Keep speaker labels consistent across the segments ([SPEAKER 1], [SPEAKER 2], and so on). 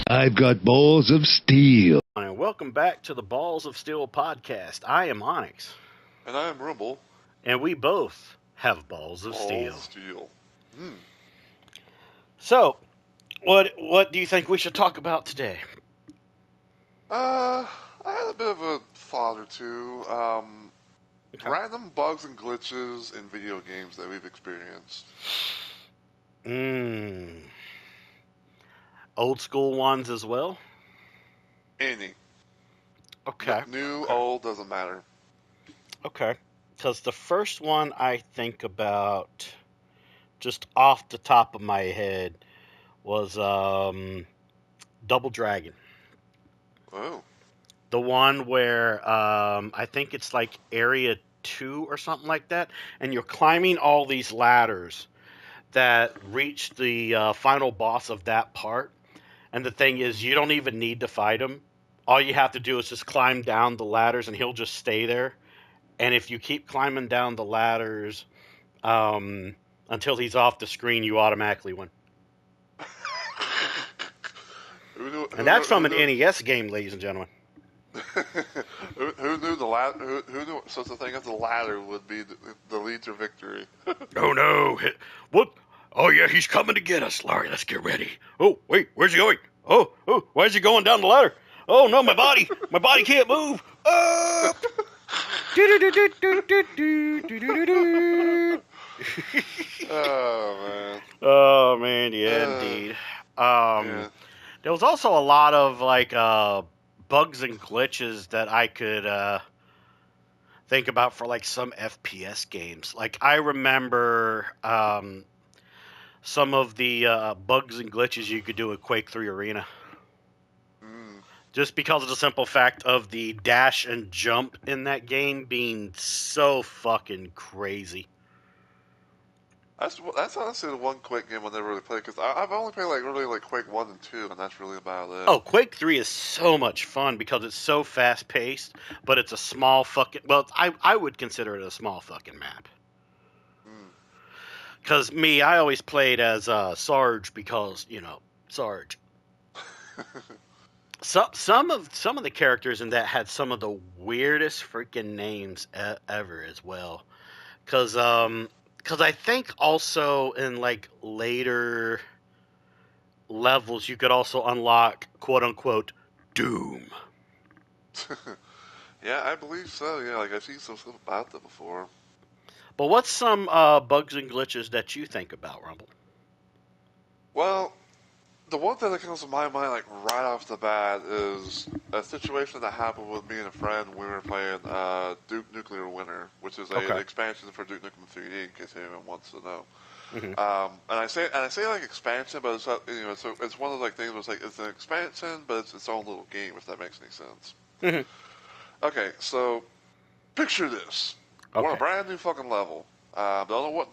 [SPEAKER 1] I've got balls of steel.
[SPEAKER 2] And welcome back to the Balls of Steel podcast. I am Onyx.
[SPEAKER 3] And I am Rumble.
[SPEAKER 2] And we both have balls of steel.
[SPEAKER 3] Steel.
[SPEAKER 2] So, what do you think we should talk about today?
[SPEAKER 3] I had a bit of a thought or two. Random bugs and glitches in video games that we've experienced.
[SPEAKER 2] Old school ones as well?
[SPEAKER 3] Any.
[SPEAKER 2] Okay.
[SPEAKER 3] New, old, doesn't matter.
[SPEAKER 2] Okay. Because the first one I think about, just off the top of my head, was Double Dragon.
[SPEAKER 3] Oh.
[SPEAKER 2] The one where I think it's like Area 2 or something like that, and you're climbing all these ladders that reach the final boss of that part. And the thing is, you don't even need to fight him. All you have to do is just climb down the ladders, and he'll just stay there. And if you keep climbing down the ladders until he's off the screen, you automatically win. And that's from an NES game, ladies and gentlemen.
[SPEAKER 3] Who knew the ladder? Who knew such a thing as the ladder would be the lead to victory?
[SPEAKER 2] Oh no! What? Oh yeah, he's coming to get us, Larry. Let's get ready. Oh wait, where's he going? Oh, why is he going down the ladder? Oh no, my body can't move. Oh!
[SPEAKER 3] Oh man.
[SPEAKER 2] Oh man, yeah, indeed.
[SPEAKER 3] Yeah.
[SPEAKER 2] There was also a lot of like bugs and glitches that I could think about for like some FPS games. Like I remember some of the bugs and glitches you could do in Quake 3 Arena. Just because of the simple fact of the dash and jump in that game being so fucking crazy.
[SPEAKER 3] That's honestly the one Quake game I never really played, because I've only played like Quake 1 and 2, and that's really about it.
[SPEAKER 2] Oh, Quake 3 is so much fun because it's so fast paced, but it's a small fucking, well, I would consider it a small fucking map. Because I always played as Sarge because, Sarge. Some of the characters in that had some of the weirdest freaking names ever as well. Because I think also in like later levels you could also unlock quote unquote Doom.
[SPEAKER 3] Yeah, I believe so. Yeah, like I've seen some stuff about that before.
[SPEAKER 2] But what's some bugs and glitches that you think about, Rumble?
[SPEAKER 3] Well, the one thing that comes to my mind, like right off the bat, is a situation that happened with me and a friend when we were playing Duke Nuclear Winter, which is an expansion for Duke Nukem 3D, in case anyone wants to know. And I say like expansion, but it's it's one of those like things where it's like it's an expansion, but it's its own little game, if that makes any sense. Okay, so picture this: we're on a brand new fucking level. I don't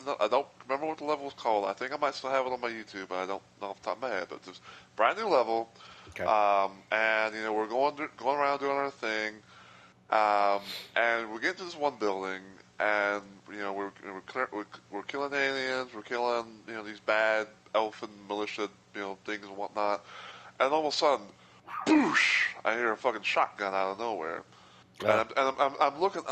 [SPEAKER 3] remember what the level was called. I think I might still have it on my YouTube, but I don't know off the top of my head. But it's a brand new level, and we're going around doing our thing, and we get to this one building, and we're killing aliens, we're killing these bad elfin militia things and whatnot, and all of a sudden, boosh! I hear a fucking shotgun out of nowhere. And I'm looking,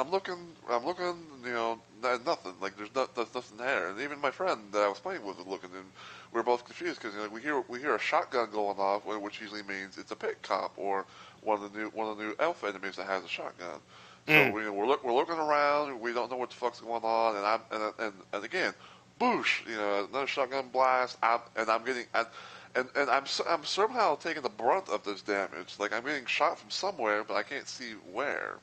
[SPEAKER 3] nothing. Like there's nothing there. And even my friend that I was playing with was looking, and we were both confused because we hear a shotgun going off, which usually means it's a pit cop or one of the new elf enemies that has a shotgun. So we're looking around. We don't know what the fuck's going on, and again, boosh! Another shotgun blast. I'm somehow taking the brunt of this damage. Like I'm getting shot from somewhere, but I can't see where.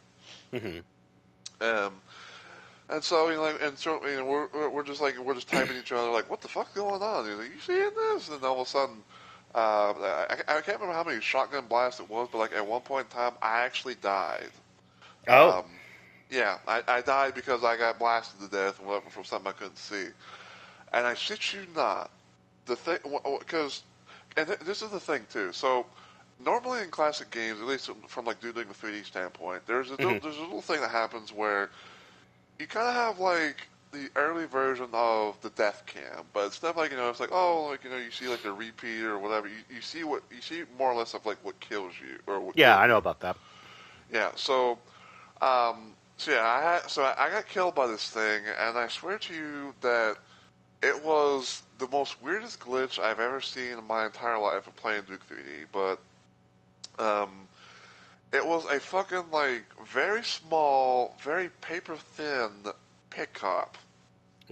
[SPEAKER 3] And so we're just typing each other like, what the fuck's going on? You seeing this? And all of a sudden, I can't remember how many shotgun blasts it was, but like at one point in time, I actually died.
[SPEAKER 2] Oh.
[SPEAKER 3] Yeah, I died because I got blasted to death from something I couldn't see. And I shit you not, the thing, because. And this is the thing too. So normally in classic games, at least from like doing the 3D standpoint, there's a little thing that happens where you kind of have like the early version of the death cam, but instead of like it's like you see like a repeat or whatever. You see more or less of like what kills you or what
[SPEAKER 2] Yeah,
[SPEAKER 3] killed
[SPEAKER 2] I know
[SPEAKER 3] you.
[SPEAKER 2] about that.
[SPEAKER 3] Yeah. So yeah, I got killed by this thing, and I swear to you that it was the most weirdest glitch I've ever seen in my entire life of playing Duke 3D. But um, it was a fucking like very small, very paper thin pickup.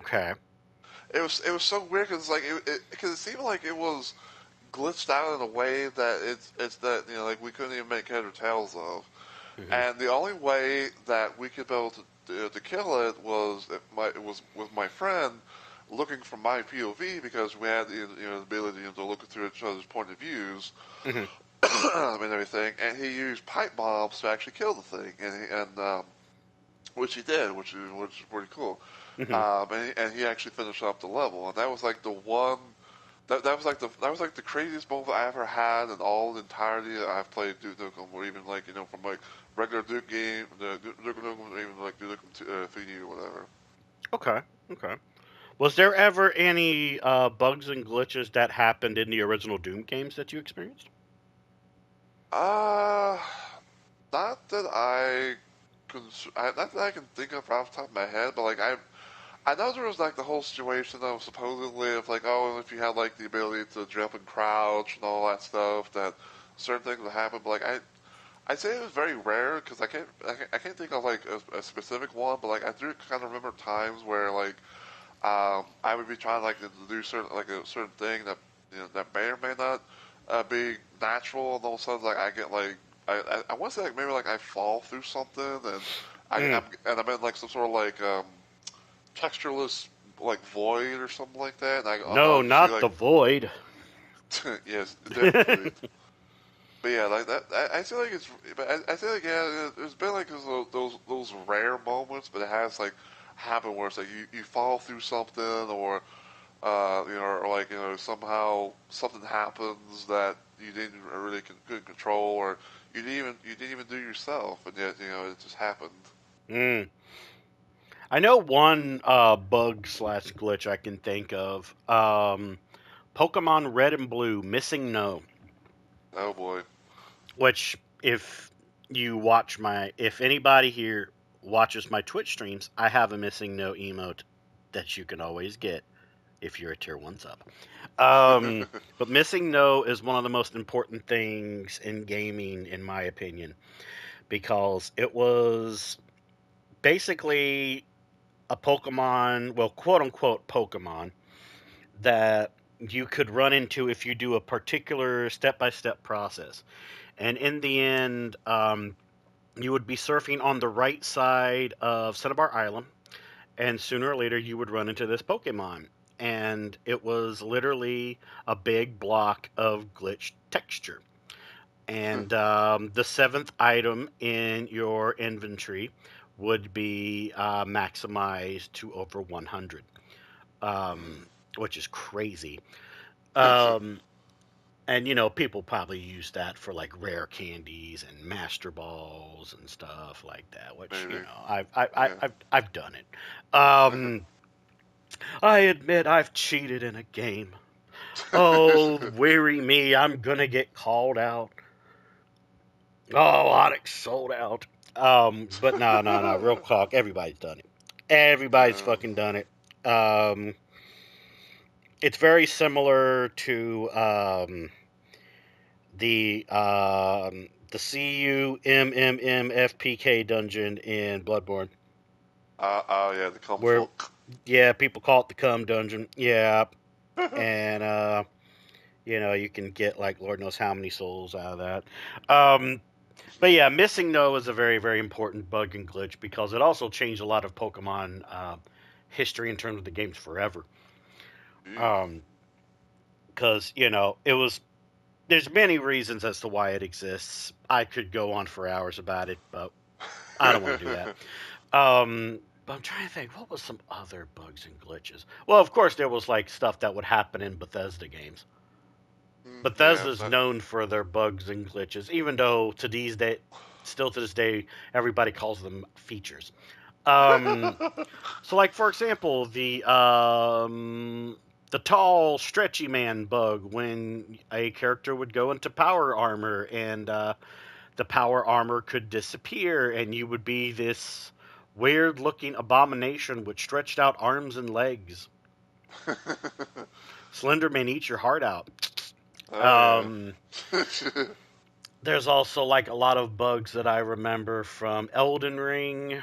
[SPEAKER 2] Okay.
[SPEAKER 3] It was so weird because like because it seemed like it was glitched out in a way that it's that like we couldn't even make head or tails of.
[SPEAKER 2] Hmm.
[SPEAKER 3] And the only way that we could be able to kill it was it was with my friend looking from my POV because we had the ability to look through each other's point of views
[SPEAKER 2] Hmm.
[SPEAKER 3] and everything. And he used pipe bombs to actually kill the thing, and which he did, which is pretty cool.
[SPEAKER 2] Hmm.
[SPEAKER 3] And he actually finished up the level, and that was like the one. That was like the craziest moment I ever had in all the entirety that I've played Duke Nukem, or even like from like regular Duke game, the Duke Nukem, or even like Duke Nukem 3D or whatever.
[SPEAKER 2] Okay. Okay. Was there ever any bugs and glitches that happened in the original Doom games that you experienced?
[SPEAKER 3] Uh, not that not that I can think of off the top of my head, but like I know there was like the whole situation of supposedly of like, oh, if you had like the ability to jump and crouch and all that stuff, that certain things would happen. But like I'd say it was very rare because I can't think of like a specific one, but like I do kind of remember times where like I would be trying like to do a certain thing that that may or may not be natural, and all of a sudden like I get like I want to say like maybe like I fall through something and
[SPEAKER 2] Mm.
[SPEAKER 3] I'm in like some sort of like textureless like void or something like that, and
[SPEAKER 2] No,
[SPEAKER 3] I'll just see
[SPEAKER 2] not the
[SPEAKER 3] like
[SPEAKER 2] void.
[SPEAKER 3] yes, different void. But yeah, like that, I feel like I feel like yeah, there's been like those rare moments, but it has like happened where it's like you fall through something, or or like somehow something happens that you didn't really couldn't control, or you didn't even do yourself, and yet it just happened.
[SPEAKER 2] Mm. I know one bug slash glitch I can think of. Pokemon Red and Blue Missing No,
[SPEAKER 3] Oh boy.
[SPEAKER 2] which if anybody here watches my Twitch streams, I have a Missing No emote that you can always get if you're a tier 1 sub. But Missing No is one of the most important things in gaming, in my opinion, because it was basically a Pokemon, well, quote unquote Pokemon, that you could run into if you do a particular step by step process. And in the end, you would be surfing on the right side of Cinnabar Island, and sooner or later you would run into this Pokemon. And it was literally a big block of glitched texture. And the seventh item in your inventory would be maximized to over 100, which is crazy. Um, and people probably use that for like rare candies and master balls and stuff like that, which
[SPEAKER 3] Maybe.
[SPEAKER 2] I've
[SPEAKER 3] Yeah.
[SPEAKER 2] I've done it. Um, I admit I've cheated in a game. Oh, weary me! I'm gonna get called out. Oh, Onyx sold out. But no, no, no. Real talk. Everybody's done it. Everybody's
[SPEAKER 3] Yeah.
[SPEAKER 2] fucking done it. Um, it's very similar to the CUMMMFPK dungeon in Bloodborne,
[SPEAKER 3] Oh yeah, the cum
[SPEAKER 2] where
[SPEAKER 3] folk.
[SPEAKER 2] yeah, people call it the cum dungeon. Yeah, and you can get like Lord knows how many souls out of that. But yeah, missing no is a very, very important bug and glitch because it also changed a lot of Pokemon history in terms of the games forever.
[SPEAKER 3] Jeez.
[SPEAKER 2] Because it was. There's many reasons as to why it exists. I could go on for hours about it, but I don't want to do that. But I'm trying to think, what was some other bugs and glitches? Well, of course, there was like stuff that would happen in Bethesda games.
[SPEAKER 3] Yeah.
[SPEAKER 2] Bethesda's known for their bugs and glitches, even though still to this day, everybody calls them features. So, like for example, the tall, stretchy man bug when a character would go into power armor and the power armor could disappear and you would be this weird-looking abomination with stretched out arms and legs. Slenderman eats your heart out.
[SPEAKER 3] Oh
[SPEAKER 2] Um,
[SPEAKER 3] yeah.
[SPEAKER 2] there's also like a lot of bugs that I remember from Elden Ring.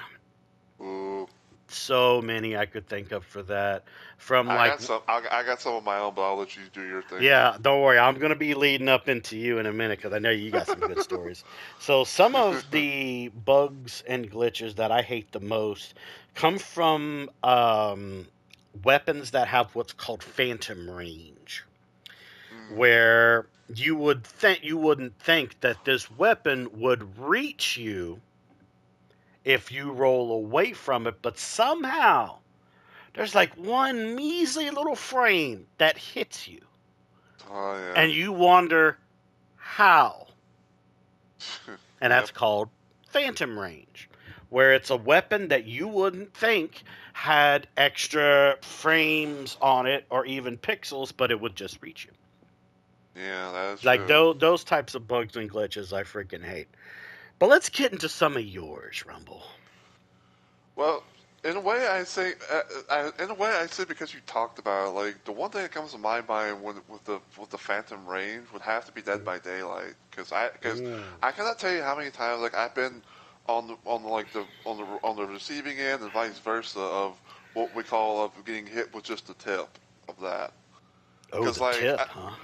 [SPEAKER 3] Ooh.
[SPEAKER 2] So many I could think of for that. From
[SPEAKER 3] I
[SPEAKER 2] like,
[SPEAKER 3] got some. I got some of my own, but I'll let you do your thing.
[SPEAKER 2] yeah, don't worry, I'm gonna be leading up into you in a minute because I know you got some good stories. So some of the bugs and glitches that I hate the most come from weapons that have what's called phantom range,
[SPEAKER 3] Mm.
[SPEAKER 2] where you wouldn't think that this weapon would reach you if you roll away from it, but somehow there's like one measly little frame that hits you,
[SPEAKER 3] Oh yeah.
[SPEAKER 2] and you wonder how. And
[SPEAKER 3] Yep.
[SPEAKER 2] that's called phantom range, where it's a weapon that you wouldn't think had extra frames on it or even pixels, but it would just reach you.
[SPEAKER 3] Yeah, that is
[SPEAKER 2] Like
[SPEAKER 3] true.
[SPEAKER 2] those types of bugs and glitches I freaking hate. But let's get into some of yours, Rumble.
[SPEAKER 3] Well, in a way, I say, in a way, I say because you talked about it, like the one thing that comes to my mind with the Phantom Range would have to be Dead by Daylight, because
[SPEAKER 2] Mm.
[SPEAKER 3] I cannot tell you how many times like I've been on the like the on the receiving end and vice versa of what we call of getting hit with just the tip of that.
[SPEAKER 2] Oh,
[SPEAKER 3] Because
[SPEAKER 2] the
[SPEAKER 3] like,
[SPEAKER 2] tip, huh?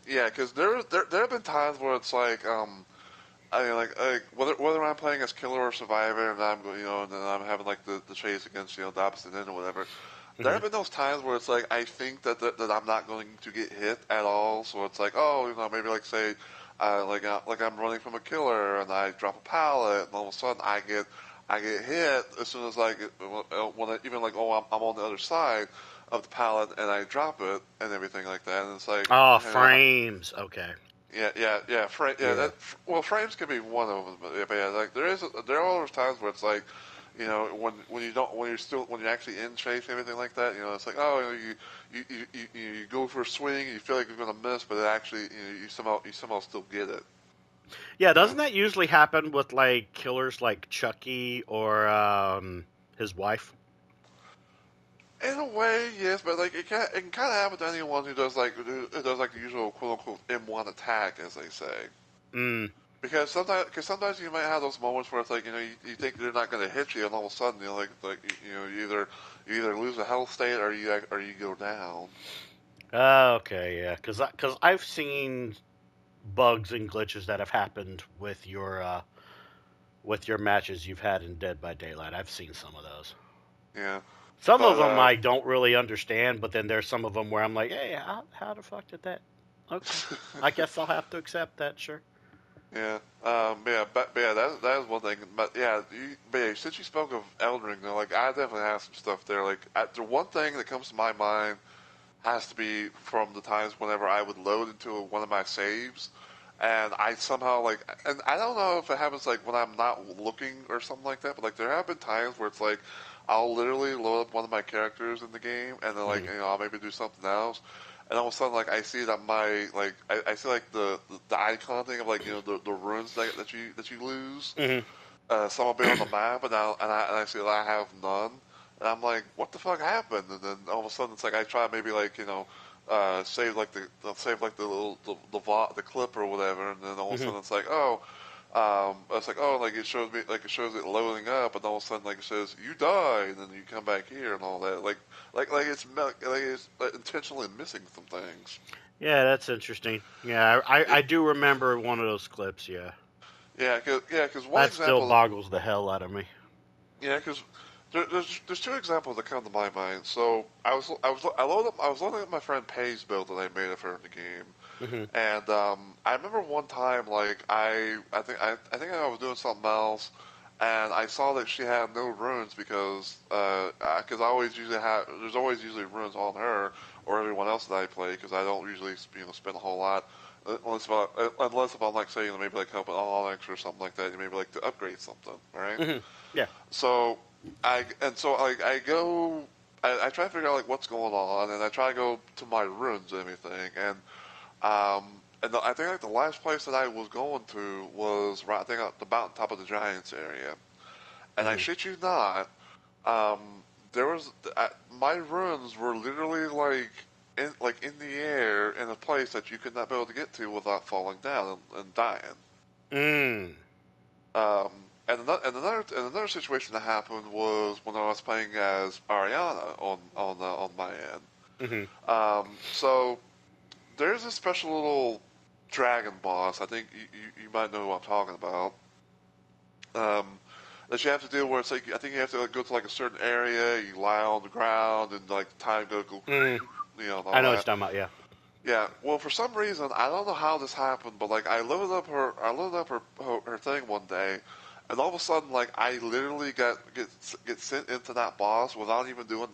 [SPEAKER 3] yeah, because there have been times where it's like I mean, like whether I'm playing as killer or survivor, and I'm and then I'm having like the chase against the opposite end or whatever. There
[SPEAKER 2] Hmm.
[SPEAKER 3] have been those times where it's like I think that I'm not going to get hit at all, so it's like, oh, maybe like say like I'm running from a killer and I drop a pallet, and all of a sudden I get hit as soon as like when even like, oh, I'm on the other side of the pallet and I drop it and everything like that, and it's like,
[SPEAKER 2] Oh,
[SPEAKER 3] you know,
[SPEAKER 2] frames. Okay.
[SPEAKER 3] yeah.
[SPEAKER 2] Yeah.
[SPEAKER 3] Well, frames can be one of them, but yeah, like there are those times where it's like, when you don't when you're actually in chase and everything like that, it's like, oh, you go for a swing, you feel like you're gonna miss, but it actually, you somehow still get it,
[SPEAKER 2] Yeah,
[SPEAKER 3] you know.
[SPEAKER 2] doesn't that usually happen with like killers like Chucky or his wife?
[SPEAKER 3] In a way, yes, but like it can kind of happen to anyone who does like the usual quote unquote M1 attack, as they say.
[SPEAKER 2] Mm.
[SPEAKER 3] Because sometimes you might have those moments where it's like, you think they're not going to hit you, and all of a sudden you either lose a health state or you go down.
[SPEAKER 2] Okay, yeah, because I've seen bugs and glitches that have happened with your matches you've had in Dead by Daylight. I've seen some of those.
[SPEAKER 3] Yeah,
[SPEAKER 2] Some of
[SPEAKER 3] but
[SPEAKER 2] them I don't really understand, but then there's some of them where I'm like, hey, how the fuck did that? Okay, I guess I'll have to accept that. Sure.
[SPEAKER 3] yeah, but yeah, that is one thing. But yeah, since you spoke of Elden Ring, though, like I definitely have some stuff there. Like the one thing that comes to my mind has to be from the times whenever I would load into one of my saves, and I somehow and I don't know if it happens like when I'm not looking or something like that, but like there have been times where it's like I'll literally load up one of my characters in the game, and then
[SPEAKER 2] Hmm.
[SPEAKER 3] I'll maybe do something else, and all of a sudden like I see that I see like the icon thing of like the runes that you lose.
[SPEAKER 2] Hmm.
[SPEAKER 3] Some will be on the map, and I see that I have none, and I'm like, what the fuck happened? And then all of a sudden, it's like I try maybe save like save like the clip or whatever, and then all of a
[SPEAKER 2] Hmm.
[SPEAKER 3] sudden it's like, oh, it's like, oh, like it shows it loading up, and all of a sudden like it says you die, and then you come back here and all that, like it's intentionally missing some things.
[SPEAKER 2] Yeah, that's interesting. Yeah, I
[SPEAKER 3] It,
[SPEAKER 2] do remember one of those clips. Yeah,
[SPEAKER 3] cause one
[SPEAKER 2] that still
[SPEAKER 3] example.
[SPEAKER 2] boggles the hell out of me.
[SPEAKER 3] Yeah, because there's two examples that come to my mind. So I was loading up my friend Pay's build that I made of her in the game,
[SPEAKER 2] Hmm.
[SPEAKER 3] and I remember one time like I think I was doing something else, and I saw that she had no runes because I always usually have there's always usually runes on her or everyone else that I play, because I don't usually spend a whole lot. Unless if I'm like say maybe like helping Onyx or something like that, you maybe like to upgrade something, right?
[SPEAKER 2] Yeah.
[SPEAKER 3] So I go. I try to figure out like what's going on, and I try to go to my runes and everything, I think like the last place that I was going to was right, I think at the mountaintop of the Giants area, and I shit you not, um, there was my runes were literally like in the air in a place that you could not be able to get to without falling down and dying. Um, and another situation that happened was when I was playing as Ariana on my end. So there's a special little dragon boss. I think you might know what I'm talking about. That you have to deal where it's like I think you have to like, go to like a certain area. You lie on the ground and like time go and all
[SPEAKER 2] I know what you're
[SPEAKER 3] that.
[SPEAKER 2] talking about. Yeah.
[SPEAKER 3] Yeah. Well, for some reason I don't know how this happened, but like I loaded up her thing one day, and all of a sudden like I literally get sent into that boss without even doing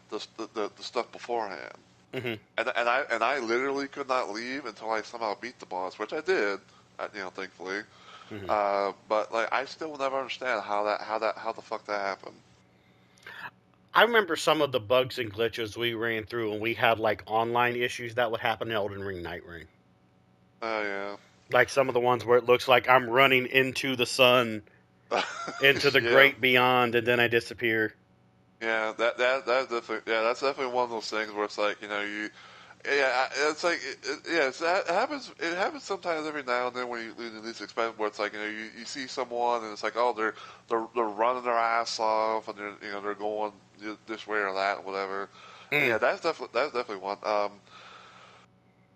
[SPEAKER 3] the stuff beforehand. And I literally could not leave until I somehow beat the boss, which I did, thankfully. But like I still will never understand how the fuck that happened.
[SPEAKER 2] I remember some of the bugs and glitches we ran through, and we had like online issues that would happen in Elden Ring Night Rain.
[SPEAKER 3] Oh yeah.
[SPEAKER 2] Like some of the ones where it looks like I'm running into the sun, into the
[SPEAKER 3] Yeah.
[SPEAKER 2] great beyond, and then I disappear.
[SPEAKER 3] Yeah, that's definitely one of those things where it's like it's like it happens. It happens sometimes every now and then when you least expect, where it's like you see someone and it's like they're running their ass off and they're going this way or that, whatever. And yeah, that's definitely one.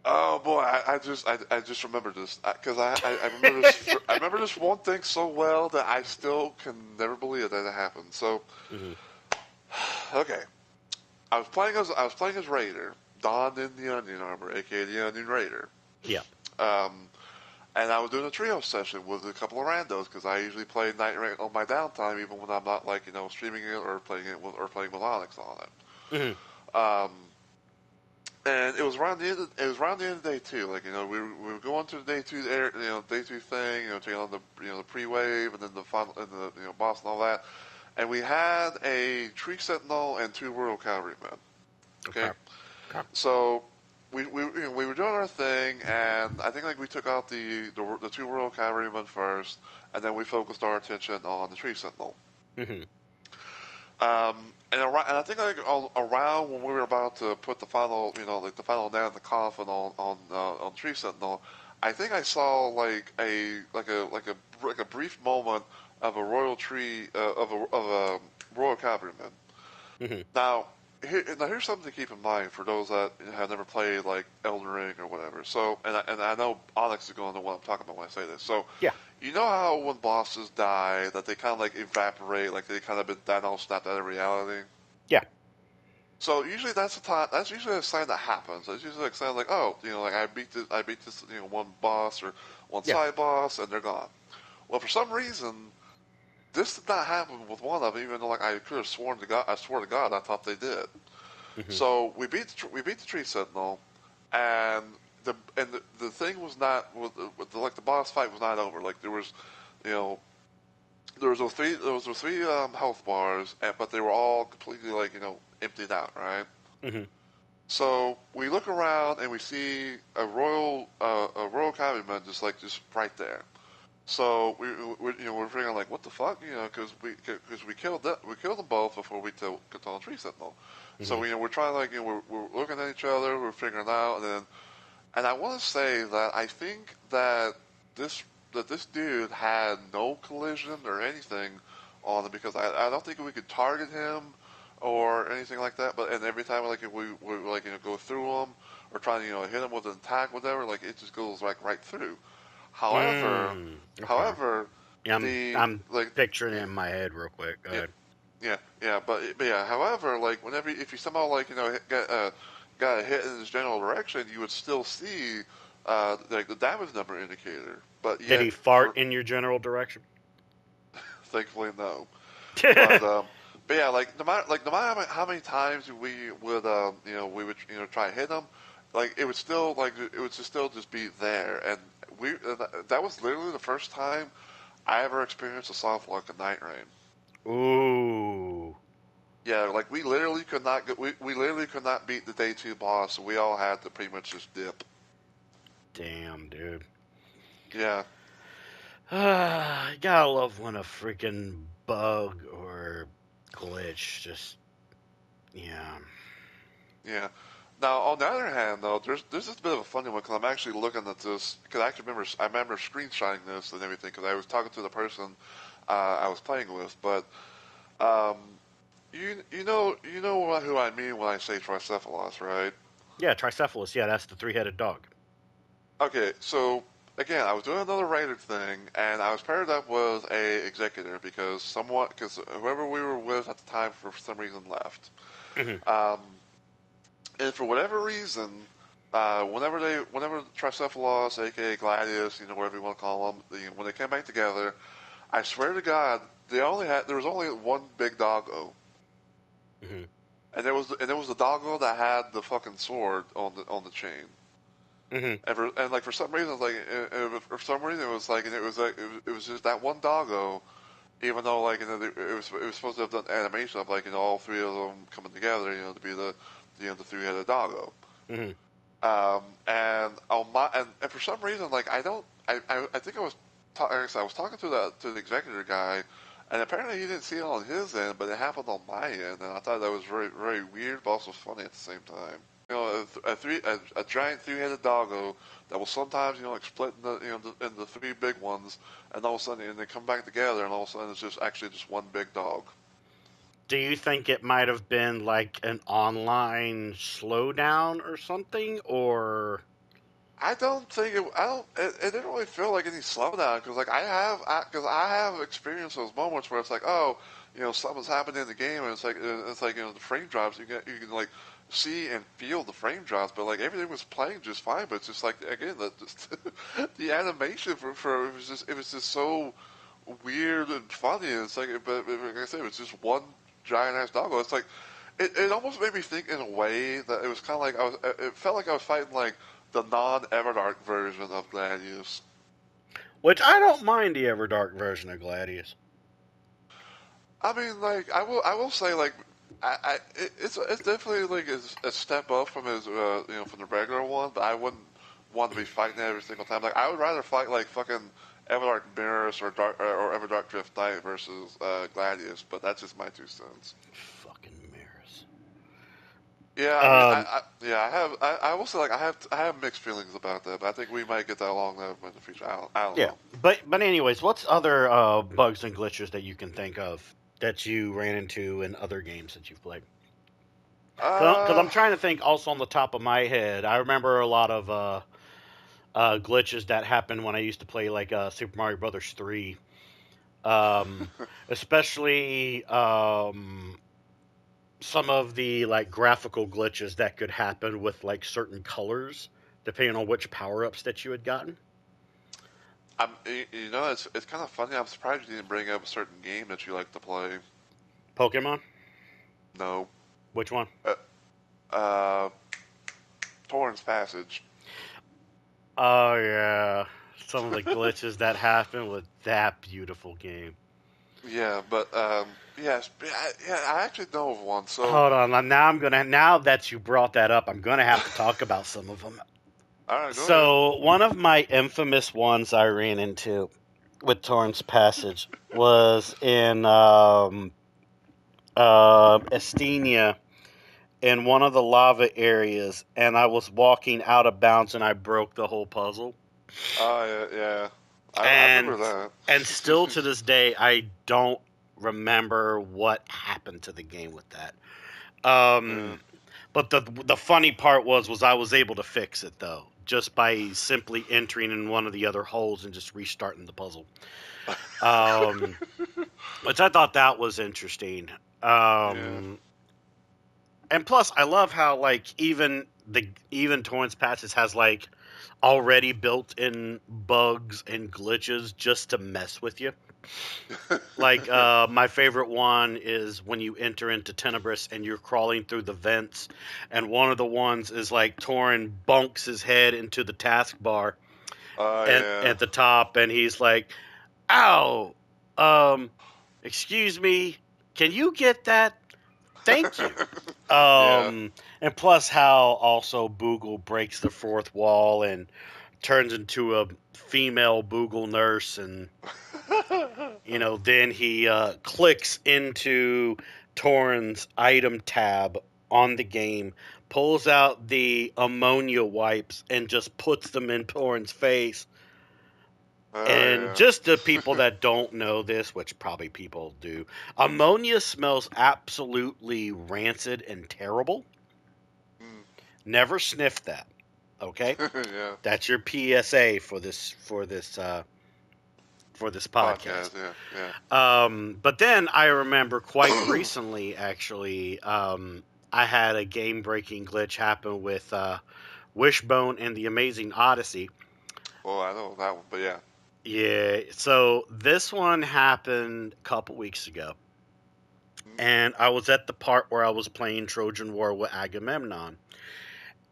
[SPEAKER 3] Oh boy, I just remember this because I remember this I remember this one thing so well that I still can never believe that it happened. So okay, I was playing as Raider, donned in the Onion armor, aka the Onion Raider.
[SPEAKER 2] Yeah.
[SPEAKER 3] And I was doing a trio session with a couple of randos because I usually play Night Rain on my downtime, even when I'm not like streaming it or playing with Onyx on it. Um, and it was around the end. Of day two. Like we were going to the day two day two thing. Taking on the pre-wave and then the final and the boss and all that. And we had a tree sentinel and 2 Royal Cavalrymen. Okay. So we were doing our thing, and I think like we took out the 2 Royal Cavalrymen first, and then we focused our attention on the tree sentinel. And I think like around when we were about to put the final, like the final nail in the coffin on Tree Sentinel, I think I saw like a brief moment of a royal tree of a royal cavalryman. Now here's something to keep in mind for those that have never played like Elden Ring or whatever. So and I know Onyx is going to know what I'm talking about when I say this. So
[SPEAKER 2] yeah.
[SPEAKER 3] You know how when bosses die, that they kind of like evaporate, like they kind of been Thanos snapped out of reality?
[SPEAKER 2] Yeah.
[SPEAKER 3] So usually that's usually a sign that happens. It's usually like a sign like, oh, like I beat this one boss or one side boss and they're gone. Well, for some reason, this did not happen with one of them, even though like I could have sworn to God, I thought they did. So we beat the Tree Sentinel, and the thing was not the boss fight was not over. Like there was those three health bars, but they were all completely like emptied out, right? So we look around and we see a royal cavalryman just right there. So we're figuring like what the fuck, because we killed them both before we killed the Tree Sentinel. So we're trying like we're looking at each other, we're figuring it out, and I want to say that I think that this dude had no collision or anything on him, because I don't think we could target him or anything like that. But every time like if we like go through him or try to hit him with an attack, whatever, like it just goes like right through. However,
[SPEAKER 2] Yeah, I'm
[SPEAKER 3] like
[SPEAKER 2] picturing it in my head real quick. Go ahead.
[SPEAKER 3] But yeah. However, like if you somehow like got a hit in his general direction, you would still see like the damage number indicator. But yet,
[SPEAKER 2] did he fart in your general direction?
[SPEAKER 3] Thankfully, no. But But yeah, no matter how many times we would try to hit them, like it would just still just be there, and that was literally the first time I ever experienced a soft lock at Night Rain.
[SPEAKER 2] Ooh.
[SPEAKER 3] Yeah, like we literally could not we literally could not beat the day 2 boss, so we all had to pretty much just dip.
[SPEAKER 2] Damn, dude.
[SPEAKER 3] Yeah.
[SPEAKER 2] You gotta love when a freaking bug or glitch just, yeah.
[SPEAKER 3] Yeah. Now, on the other hand, though, there's just a bit of a funny one because I'm actually looking at this because I remember screenshotting this and everything because I was talking to the person I was playing with. But um, you know who I mean when I say Tricephalos, right?
[SPEAKER 2] Yeah, Tricephalus, yeah, that's the three-headed dog.
[SPEAKER 3] Okay, so again, I was doing another rated thing and I was paired up with a executor because whoever we were with at the time for some reason left.
[SPEAKER 2] Mhm.
[SPEAKER 3] Um, And for whatever reason, whenever Tricephalos, aka Gladius, whatever you want to call them, when they came back together, I swear to God, there was only one big doggo,
[SPEAKER 2] Mhm.
[SPEAKER 3] and there was the doggo that had the fucking sword on the chain.
[SPEAKER 2] Mhm.
[SPEAKER 3] And like for some reason, it was like, and it was just that one doggo. Even though it was supposed to have done animation of all three of them coming together, to be the three-headed doggo.
[SPEAKER 2] Mhm.
[SPEAKER 3] And for some reason, like I think I was talking to the executive guy, and apparently he didn't see it on his end, but it happened on my end, and I thought that was very very weird, but also funny at the same time. A giant three-headed doggo that will sometimes split into three big ones, and all of a sudden and they come back together, and all of a sudden it's just actually just one big dog.
[SPEAKER 2] Do you think it might have been like an online slowdown or something, or?
[SPEAKER 3] I don't think it. I don't. It didn't really feel like any slowdown because, like, I have experienced those moments where it's like, oh, something's happening in the game, and it's like the frame drops. You can like see and feel the frame drops, but like everything was playing just fine. But it's just like again, the animation for it was just so weird and funny. And it's like, but like I said, it was just one giant ass doggo. It's like it almost made me think in a way that it was kind of like it felt like I was fighting like the non-Everdark version of Gladius.
[SPEAKER 2] Which I don't mind the Everdark version of Gladius.
[SPEAKER 3] I mean, like I will say like it's definitely like a step up from his from the regular one, but I wouldn't want to be fighting every single time. Like I would rather fight like fucking Everdark Mirrors or Everdark Drift Knight versus Gladius, but that's just my 2 cents.
[SPEAKER 2] Fucking mirrors.
[SPEAKER 3] Yeah, I mean,
[SPEAKER 2] Um,
[SPEAKER 3] I will say like I have mixed feelings about that, but I think we might get that along in the future. I don't
[SPEAKER 2] yeah,
[SPEAKER 3] know.
[SPEAKER 2] but anyways, what's other bugs and glitches that you can think of that you ran into in other games that you've played? Because
[SPEAKER 3] Uh,
[SPEAKER 2] I'm trying to think also on the top of my head. I remember a lot of glitches that happened when I used to play like Super Mario Brothers 3. Especially some of the like graphical glitches that could happen with like certain colors, depending on which power ups that you had gotten.
[SPEAKER 3] it's kind of funny. I'm surprised you didn't bring up a certain game that you like to play.
[SPEAKER 2] Pokemon?
[SPEAKER 3] No.
[SPEAKER 2] Which one?
[SPEAKER 3] Uh, uh Torrance Passage.
[SPEAKER 2] Oh yeah, some of the glitches that happen with that beautiful game.
[SPEAKER 3] Yeah, but yes, I actually know of one. So,
[SPEAKER 2] Hold on, now I'm gonna. Now that you brought that up, I'm gonna have to talk about some of them.
[SPEAKER 3] all right, go ahead.
[SPEAKER 2] So one of my infamous ones I ran into with Torrance Passage was in Estina in one of the lava areas, and I was walking out of bounds and I broke the whole puzzle.
[SPEAKER 3] Oh yeah. I
[SPEAKER 2] And
[SPEAKER 3] remember that.
[SPEAKER 2] still to this day, I don't remember what happened to the game with that.
[SPEAKER 3] Yeah.
[SPEAKER 2] But the funny part was I was able to fix it though, just by simply entering in one of the other holes and just restarting the puzzle. Which I thought that was interesting.
[SPEAKER 3] Yeah.
[SPEAKER 2] And plus, I love how like even Torrance Patches has like already built in bugs and glitches just to mess with you. Like, my favorite one is when you enter into Tenebris and you're crawling through the vents, and one of the ones is like Torin bunks his head into the taskbar and
[SPEAKER 3] Yeah.
[SPEAKER 2] at the top, and he's like, "Ow, excuse me, can you get that? Thank you."
[SPEAKER 3] Yeah.
[SPEAKER 2] And plus how also Boogle breaks the fourth wall and turns into a female Boogle nurse, and then he clicks into Torin's item tab on the game, pulls out the ammonia wipes, and just puts them in Torin's face. And
[SPEAKER 3] Yeah.
[SPEAKER 2] just the people that don't know this, which probably people do, ammonia smells absolutely rancid and terrible.
[SPEAKER 3] Mm.
[SPEAKER 2] Never sniff that. Okay?
[SPEAKER 3] Yeah.
[SPEAKER 2] That's your PSA for this podcast.
[SPEAKER 3] Yeah. Yeah.
[SPEAKER 2] But then I remember quite recently, actually, I had a game-breaking glitch happen with Wishbone and the Amazing Odyssey.
[SPEAKER 3] Well, I know that one, but yeah.
[SPEAKER 2] Yeah, so this one happened a couple weeks ago, and I was at the part where I was playing Trojan War with Agamemnon,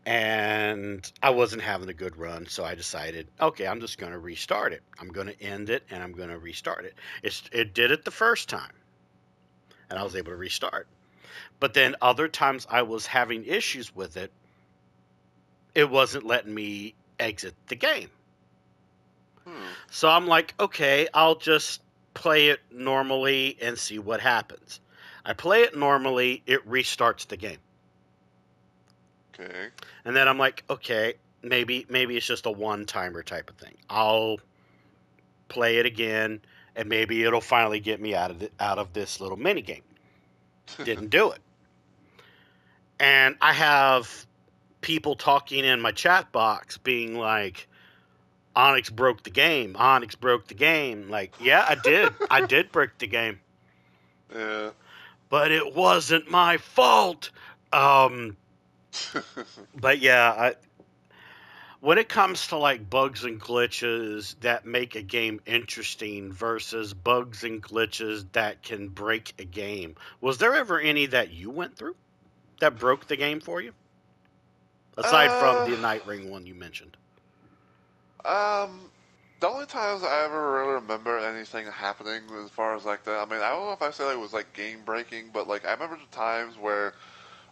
[SPEAKER 2] and I wasn't having a good run, so I decided, okay, I'm just going to restart it. I'm going to end it, and I'm going to restart it. It did it the first time, and I was able to restart. But then other times I was having issues with it. It wasn't letting me exit the game. So I'm like, okay, I'll just play it normally and see what happens. I play it normally, it restarts the game.
[SPEAKER 3] Okay.
[SPEAKER 2] And then I'm like, okay, maybe it's just a one-timer type of thing. I'll play it again, and maybe it'll finally get me out of this little mini game. Didn't do it. And I have people talking in my chat box being like, Onyx broke the game. Onyx broke the game. Like, yeah, I did. I did break the game.
[SPEAKER 3] Yeah.
[SPEAKER 2] But it wasn't my fault. But yeah, when it comes to like bugs and glitches that make a game interesting versus bugs and glitches that can break a game, was there ever any that you went through that broke the game for you? Aside from the Night Ring one you mentioned.
[SPEAKER 3] The only times I ever really remember anything happening as far as like that, I mean, I don't know if I say like it was like game breaking, but like I remember the times where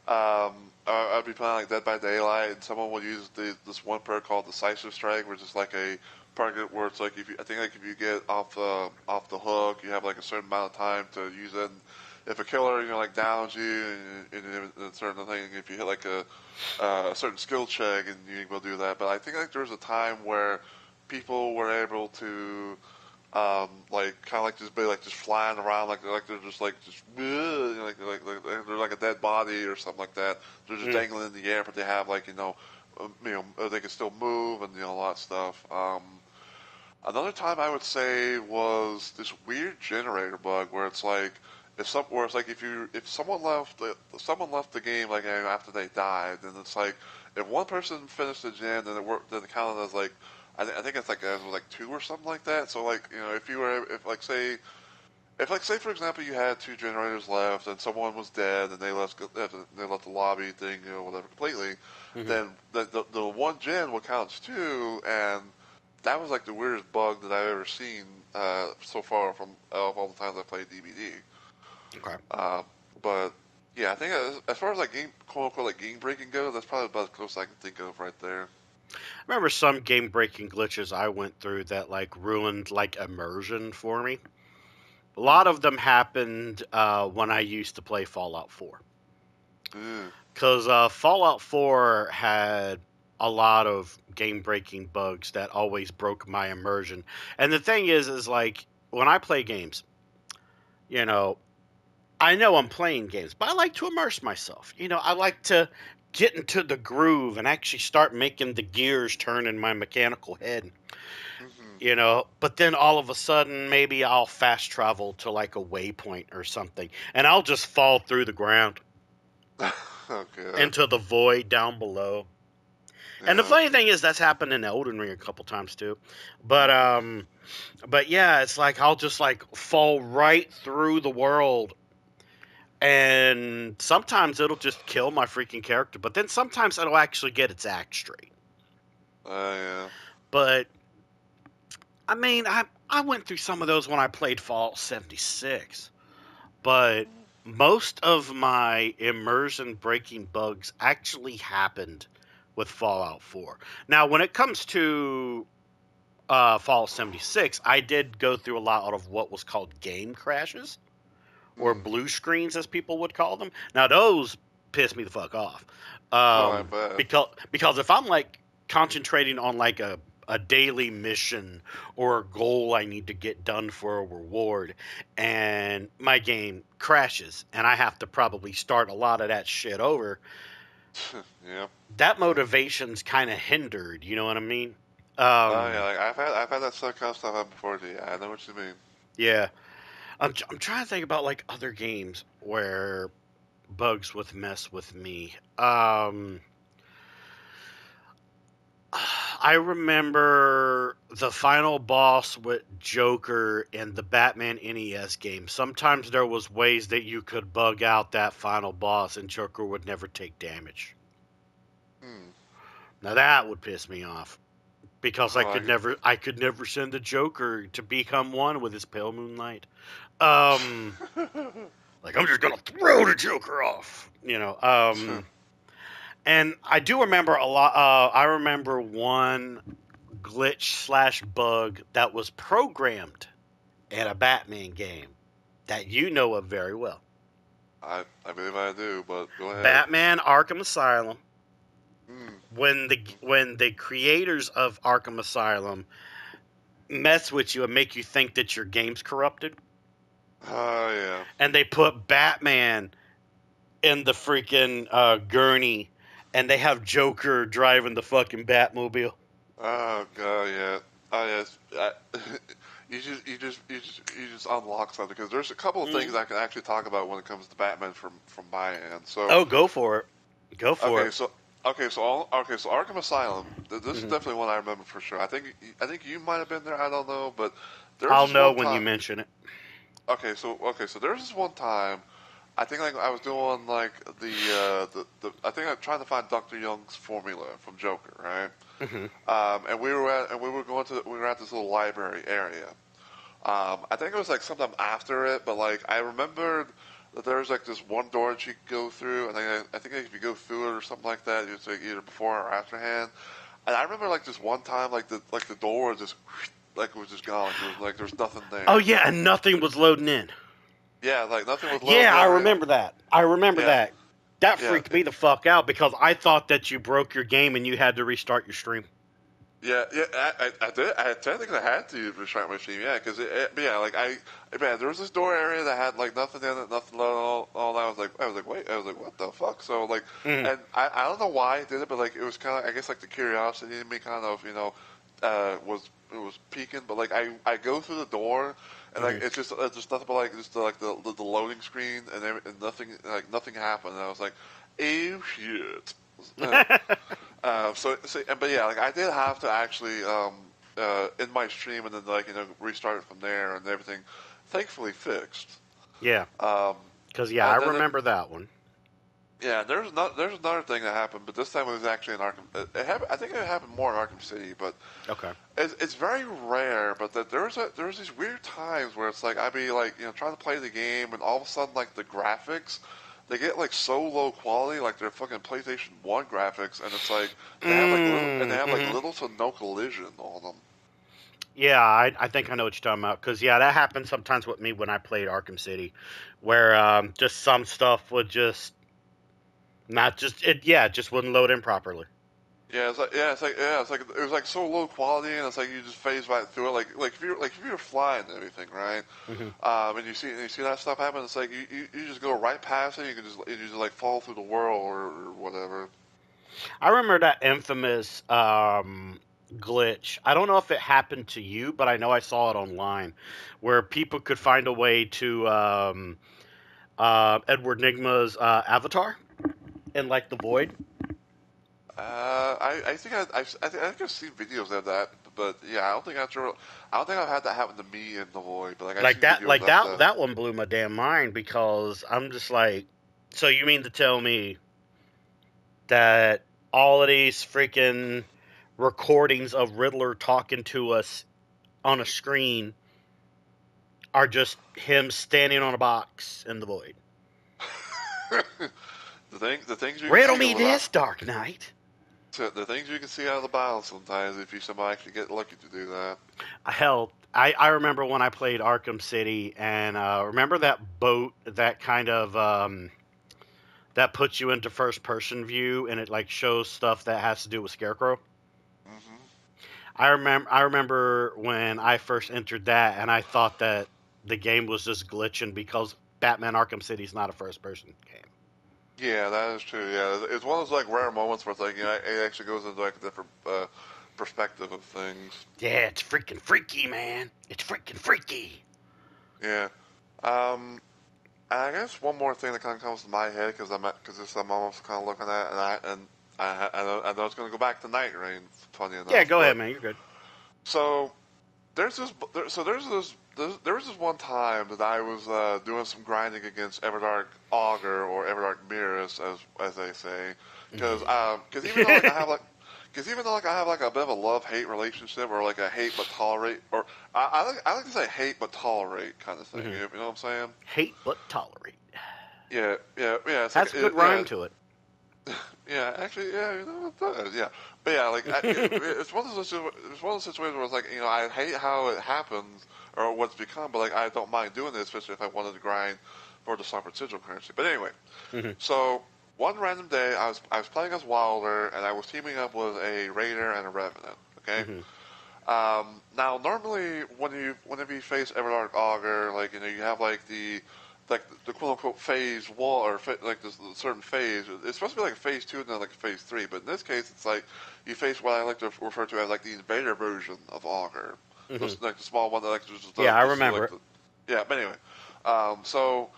[SPEAKER 3] I'd be playing like Dead by Daylight, and someone would use this one perk called Decisive Strike, which is like a perk where it's like I think like if you get off the hook, you have like a certain amount of time to use it. And if a killer like downs you and a certain thing, if you hit like a certain skill check, and you will do that. But I think like there was a time where people were able to like kind of like just be like just flying around like they're just they're like a dead body or something like that. They're just dangling in the air, but they have like they can still move and all that stuff. Another time I would say was this weird generator bug where it's like if someone left the game like after they died, then it's like if one person finished the gen, then it counted as like I think it's like it was like two or something like that. So like if say for example you had two generators left and someone was dead and they left the lobby thing whatever completely, then the one gen would count as two, and that was like the weirdest bug that I've ever seen so far from of all the times I played DBD.
[SPEAKER 2] Okay.
[SPEAKER 3] But yeah, I think as far as like game quote unquote like game breaking goes, that's probably about the closest I can think of right there.
[SPEAKER 2] I remember some game breaking glitches I went through that like ruined like immersion for me. A lot of them happened when I used to play Fallout 4. Because Fallout 4 had a lot of game breaking bugs that always broke my immersion. And the thing is like when I play games, I know I'm playing games, but I like to immerse myself. I like to get into the groove and actually start making the gears turn in my mechanical head. But then all of a sudden, maybe I'll fast travel to like a waypoint or something, and I'll just fall through the ground
[SPEAKER 3] Okay.
[SPEAKER 2] into the void down below. And the funny thing is that's happened in Elden Ring a couple times too. But yeah, it's like I'll just like fall right through the world, and sometimes it'll just kill my freaking character, but then sometimes it'll actually get its act straight.
[SPEAKER 3] Yeah.
[SPEAKER 2] But I mean, I went through some of those when I played Fallout 76, but most of my immersion breaking bugs actually happened with Fallout 4. Now, when it comes to Fallout 76, I did go through a lot of what was called game crashes, or blue screens, as people would call them. Now, those piss me the fuck off.
[SPEAKER 3] I bet.
[SPEAKER 2] Because if I'm like concentrating on like a daily mission or a goal I need to get done for a reward, and my game crashes and I have to probably start a lot of that shit over,
[SPEAKER 3] Yeah.
[SPEAKER 2] that motivation's kind of hindered. You know what I mean?
[SPEAKER 3] Yeah. Like I've had that kind of stuff happen before. Yeah, I know what you mean.
[SPEAKER 2] Yeah. I'm trying to think about like other games where bugs would mess with me. I remember the final boss with Joker in the Batman NES game. Sometimes there was ways that you could bug out that final boss and Joker would never take damage. Now that would piss me off, because I could never send the Joker to become one with his pale moonlight. Like, I'm just gonna throw the Joker off, you know. And I do remember a lot. I remember one glitch / bug that was programmed in a Batman game that you know of very well.
[SPEAKER 3] I believe I do, but go ahead.
[SPEAKER 2] Batman Arkham Asylum. When the creators of Arkham Asylum mess with you and make you think that your game's corrupted.
[SPEAKER 3] Oh, yeah.
[SPEAKER 2] And they put Batman in the freaking gurney, and they have Joker driving the fucking Batmobile.
[SPEAKER 3] Oh god, yeah. Oh yes. You just unlock something, because there's a couple of things I can actually talk about when it comes to Batman from my end. So.
[SPEAKER 2] Go for it. Go for it.
[SPEAKER 3] So Arkham Asylum. This is definitely one I remember for sure. I think you might have been there. I don't know, but
[SPEAKER 2] I'll know when you mention it.
[SPEAKER 3] Okay, so there's this one time. I think like I was doing like the I think I'm trying to find Dr. Young's formula from Joker, right? And we were at this little library area. I think it was like sometime after it, but like I remembered that there was like this one door that you could go through, and I think if you go through it or something like that, it's like either before or afterhand. And I remember like this one time, like the door was just like it was just gone. Like there was nothing there.
[SPEAKER 2] Oh yeah, and nothing was loading in.
[SPEAKER 3] Yeah, like nothing was loading in.
[SPEAKER 2] Yeah, I remember that. That. That freaked me the fuck out, because I thought that you broke your game and you had to restart your stream.
[SPEAKER 3] Yeah, I did. I technically had to restart my stream, yeah, because there was this door area that had like nothing in it, nothing all that. I was like, wait, what the fuck? So like, and I don't know why I did it, but like it was kind of, I guess like the curiosity in me kind of, was peaking. But like I go through the door, and like it's just nothing but like just like the loading screen, and nothing happened. And I was like, oh shit. But yeah, like I did have to actually in my stream, and then like restart it from there, and everything thankfully fixed.
[SPEAKER 2] Yeah. Because I remember that one.
[SPEAKER 3] Yeah, there's another thing that happened, but this time it was actually in Arkham. I think it happened more in Arkham City, but
[SPEAKER 2] okay.
[SPEAKER 3] It's very rare. But that there's these weird times where it's like I'd be like trying to play the game, and all of a sudden like the graphics, they get like so low quality, like they're fucking PlayStation 1 graphics, and it's like they have like little to no collision on them.
[SPEAKER 2] Yeah, I think I know what you're talking about, because that happened sometimes with me when I played Arkham City, where just some stuff would just just wouldn't load in properly.
[SPEAKER 3] Yeah, it's like it was like so low quality, and it's like you just phase right through it, like if you're flying and everything, right? And you see that stuff happen, it's like you just go right past it. You just like fall through the world or whatever.
[SPEAKER 2] I remember that infamous glitch. I don't know if it happened to you, but I know I saw it online, where people could find a way to Edward Nygma's avatar in like the void.
[SPEAKER 3] I think I've seen videos of that, but yeah, I don't think I've had that happen to me in the void. But like I've seen videos
[SPEAKER 2] Like
[SPEAKER 3] of
[SPEAKER 2] that.
[SPEAKER 3] that.
[SPEAKER 2] That one blew my damn mind because I'm just like, so you mean to tell me that all of these freaking recordings of Riddler talking to us on a screen are just him standing on a box in the void?
[SPEAKER 3] The things you can
[SPEAKER 2] Riddle
[SPEAKER 3] see
[SPEAKER 2] me
[SPEAKER 3] over that.
[SPEAKER 2] this, Dark Knight.
[SPEAKER 3] The things you can see out of the battle sometimes if you somehow actually get lucky to do that.
[SPEAKER 2] Hell, I remember when I played Arkham City, and remember that boat that kind of that puts you into first person view, and it like shows stuff that has to do with Scarecrow.
[SPEAKER 3] Hmm.
[SPEAKER 2] I remember when I first entered that, and I thought that the game was just glitching because Batman Arkham City is not a first person game.
[SPEAKER 3] Yeah, that is true. Yeah, it's one of those like rare moments where it's like it actually goes into like a different perspective of things.
[SPEAKER 2] Yeah, it's freaking freaky, man. It's freaking freaky.
[SPEAKER 3] Yeah. Um, and I guess one more thing that kind of comes to my head because I'm almost kind of looking at I know it's going to go back to Night Rain. Funny
[SPEAKER 2] Yeah,
[SPEAKER 3] enough,
[SPEAKER 2] go ahead,
[SPEAKER 3] but
[SPEAKER 2] man. You're good.
[SPEAKER 3] so there was this one time that I was doing some grinding against Everdark Augur or Everdark Mirrors as they say because even though like I have like because even though like I have like a bit of a love-hate relationship or like a hate but tolerate or I like to say hate but tolerate kind of thing,
[SPEAKER 2] Hmm.
[SPEAKER 3] you know what I'm saying?
[SPEAKER 2] Hate but tolerate.
[SPEAKER 3] Yeah, it's like
[SPEAKER 2] Has a good rhyme to it.
[SPEAKER 3] yeah, actually, yeah, you know, it does, yeah. But yeah, like, it's it's one of those situations where it's like, I hate how it happens or what's become, but like, I don't mind doing it, especially if I wanted to grind for the Sovereign Sigil currency. But anyway,
[SPEAKER 2] Hmm.
[SPEAKER 3] so one random day, I was playing as Wilder, and I was teaming up with a Raider and a Revenant. Okay.
[SPEAKER 2] Hmm.
[SPEAKER 3] Now normally whenever you face Everdark Augur, like you have like the quote unquote phase one or like this certain phase. It's supposed to be like a phase two and then like a phase three, but in this case it's like you face what I like to refer to as like the invader version of Augur,
[SPEAKER 2] Hmm.
[SPEAKER 3] just like the small one that like
[SPEAKER 2] Yeah, I
[SPEAKER 3] just
[SPEAKER 2] remember
[SPEAKER 3] like
[SPEAKER 2] it.
[SPEAKER 3] yeah. But anyway, so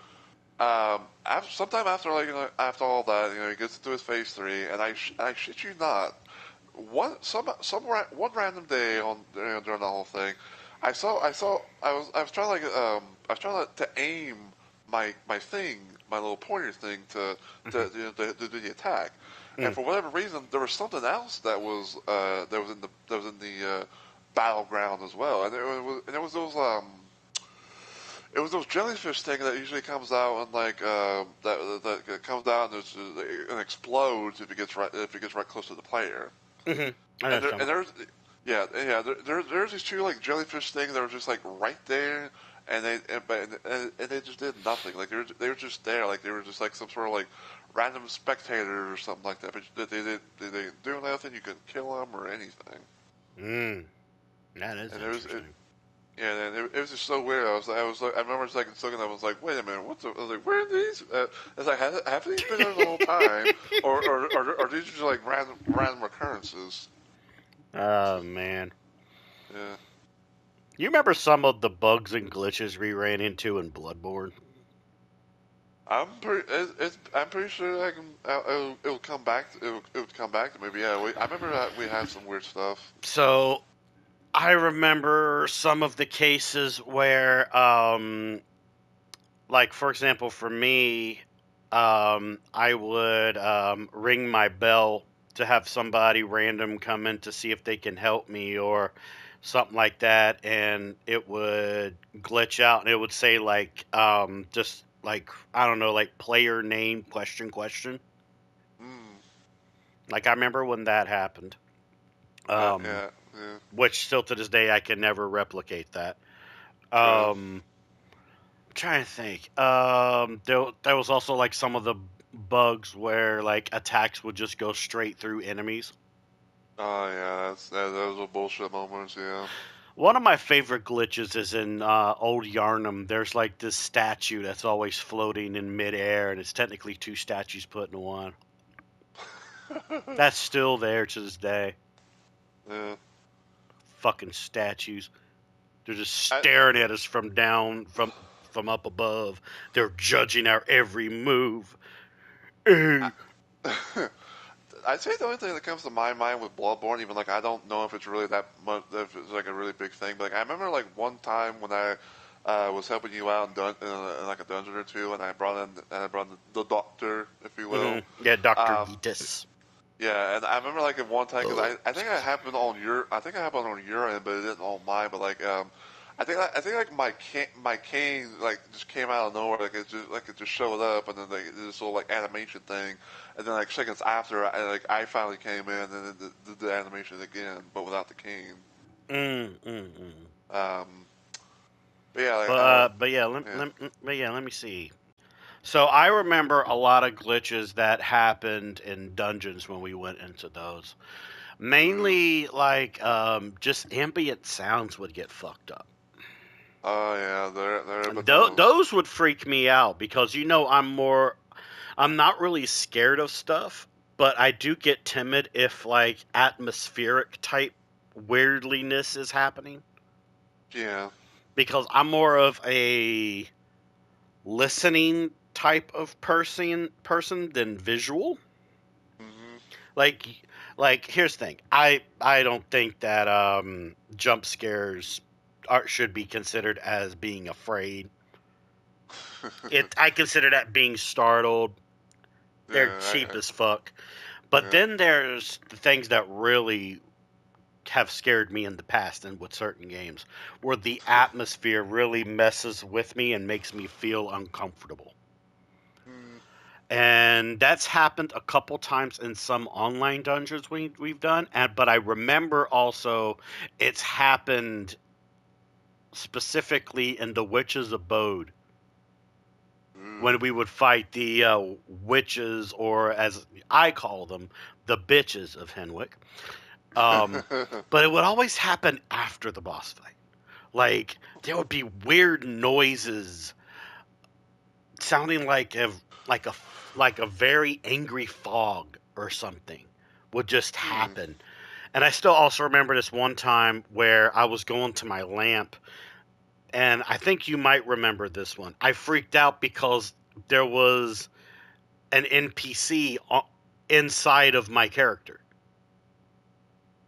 [SPEAKER 3] sometime after after all that, he gets into his phase three, and I shit you not, one random day on during the whole thing, I was trying I was trying to aim my little pointer thing
[SPEAKER 2] Hmm.
[SPEAKER 3] to do the attack, and
[SPEAKER 2] Mm.
[SPEAKER 3] for whatever reason there was something else that was in the battleground as well, and it was those jellyfish thing that usually comes out and like that comes out and explodes if it gets right close to the player.
[SPEAKER 2] Hmm. I know
[SPEAKER 3] And
[SPEAKER 2] what you're talking
[SPEAKER 3] there's there's these two like jellyfish things that were just like right there, and they just did nothing. Like they were just there, like they were just like some sort of like random spectators or something like that. But they didn't do nothing. You couldn't kill them or anything.
[SPEAKER 2] about. Mm. That is
[SPEAKER 3] And
[SPEAKER 2] interesting.
[SPEAKER 3] yeah, and it was just so weird. I remember just like looking at them, I was like, wait a minute, I was like, where are these? It's like, have these been there the whole time, or these just like random occurrences?
[SPEAKER 2] Oh man.
[SPEAKER 3] Yeah,
[SPEAKER 2] You remember some of the bugs and glitches we ran into in Bloodborne?
[SPEAKER 3] I'm pretty sure it'll come back. It'll come back to me. But yeah, I remember that we had some weird stuff.
[SPEAKER 2] So I remember some of the cases where, like for example, for me, I would ring my bell to have somebody random come in to see if they can help me or something like that, and it would glitch out and it would say like just like I don't know, like player name question.
[SPEAKER 3] Mm,
[SPEAKER 2] Like I remember when that happened. Um,
[SPEAKER 3] yeah,
[SPEAKER 2] which still to this day I can never replicate that.
[SPEAKER 3] right.
[SPEAKER 2] I'm trying to think. There was also like some of the bugs where like attacks would just go straight through enemies.
[SPEAKER 3] Oh yeah, those are bullshit moments. Yeah.
[SPEAKER 2] One of my favorite glitches is in Old Yarnum. There's like this statue that's always floating in midair, and it's technically two statues put into one. That's still there to this day.
[SPEAKER 3] Yeah.
[SPEAKER 2] Fucking statues. They're just
[SPEAKER 3] I,
[SPEAKER 2] staring at us from down from up above. They're judging our every move.
[SPEAKER 3] I, I'd say the only thing that comes to my mind with Bloodborne, even like I don't know if it's really that much, if it's like a really big thing. But like I remember like one time when I was helping you out in like a dungeon or two, and I brought in the doctor, if you will.
[SPEAKER 2] Yeah, Dr.
[SPEAKER 3] Um,
[SPEAKER 2] Yeetus.
[SPEAKER 3] yeah, and I remember like at one time because
[SPEAKER 2] Oh.
[SPEAKER 3] I think I think it happened on your end, but it didn't on mine. But like I think like my cane like just came out of nowhere, like it just showed up, and then like this little like animation thing, and then like seconds after I finally came in and then did the animation again, but without the cane.
[SPEAKER 2] Mm, mm, mm.
[SPEAKER 3] Um, but yeah, like
[SPEAKER 2] But yeah,
[SPEAKER 3] yeah.
[SPEAKER 2] let me see. So I remember a lot of glitches that happened in dungeons when we went into those. Mainly, like, just ambient sounds would get fucked up.
[SPEAKER 3] Oh yeah, there
[SPEAKER 2] And
[SPEAKER 3] but those.
[SPEAKER 2] those would freak me out because I'm not really scared of stuff, but I do get timid if like atmospheric type weirdliness is happening
[SPEAKER 3] Yeah.
[SPEAKER 2] because I'm more of a listening type of person than visual.
[SPEAKER 3] Hmm.
[SPEAKER 2] Like like here's the thing. I don't think that jump scares should be considered as being afraid. I consider that being startled. They're
[SPEAKER 3] Yeah.
[SPEAKER 2] cheap as fuck. But
[SPEAKER 3] Yeah.
[SPEAKER 2] then there's the things that really have scared me in the past and with certain games where the atmosphere really messes with me and makes me feel uncomfortable.
[SPEAKER 3] Mm.
[SPEAKER 2] And that's happened a couple times in some online dungeons we've done. But I remember also it's happened specifically in the Witch's Abode when
[SPEAKER 3] Ooh.
[SPEAKER 2] we would fight the witches, or as I call them, the bitches of Henwick. But it would always happen after the boss fight. Like there would be weird noises sounding like a like a very angry fog or something would just
[SPEAKER 3] Hmm.
[SPEAKER 2] happen. And I still also remember this one time where I was going to my lamp, and I think you might remember this one. I freaked out because there was an NPC inside of my character.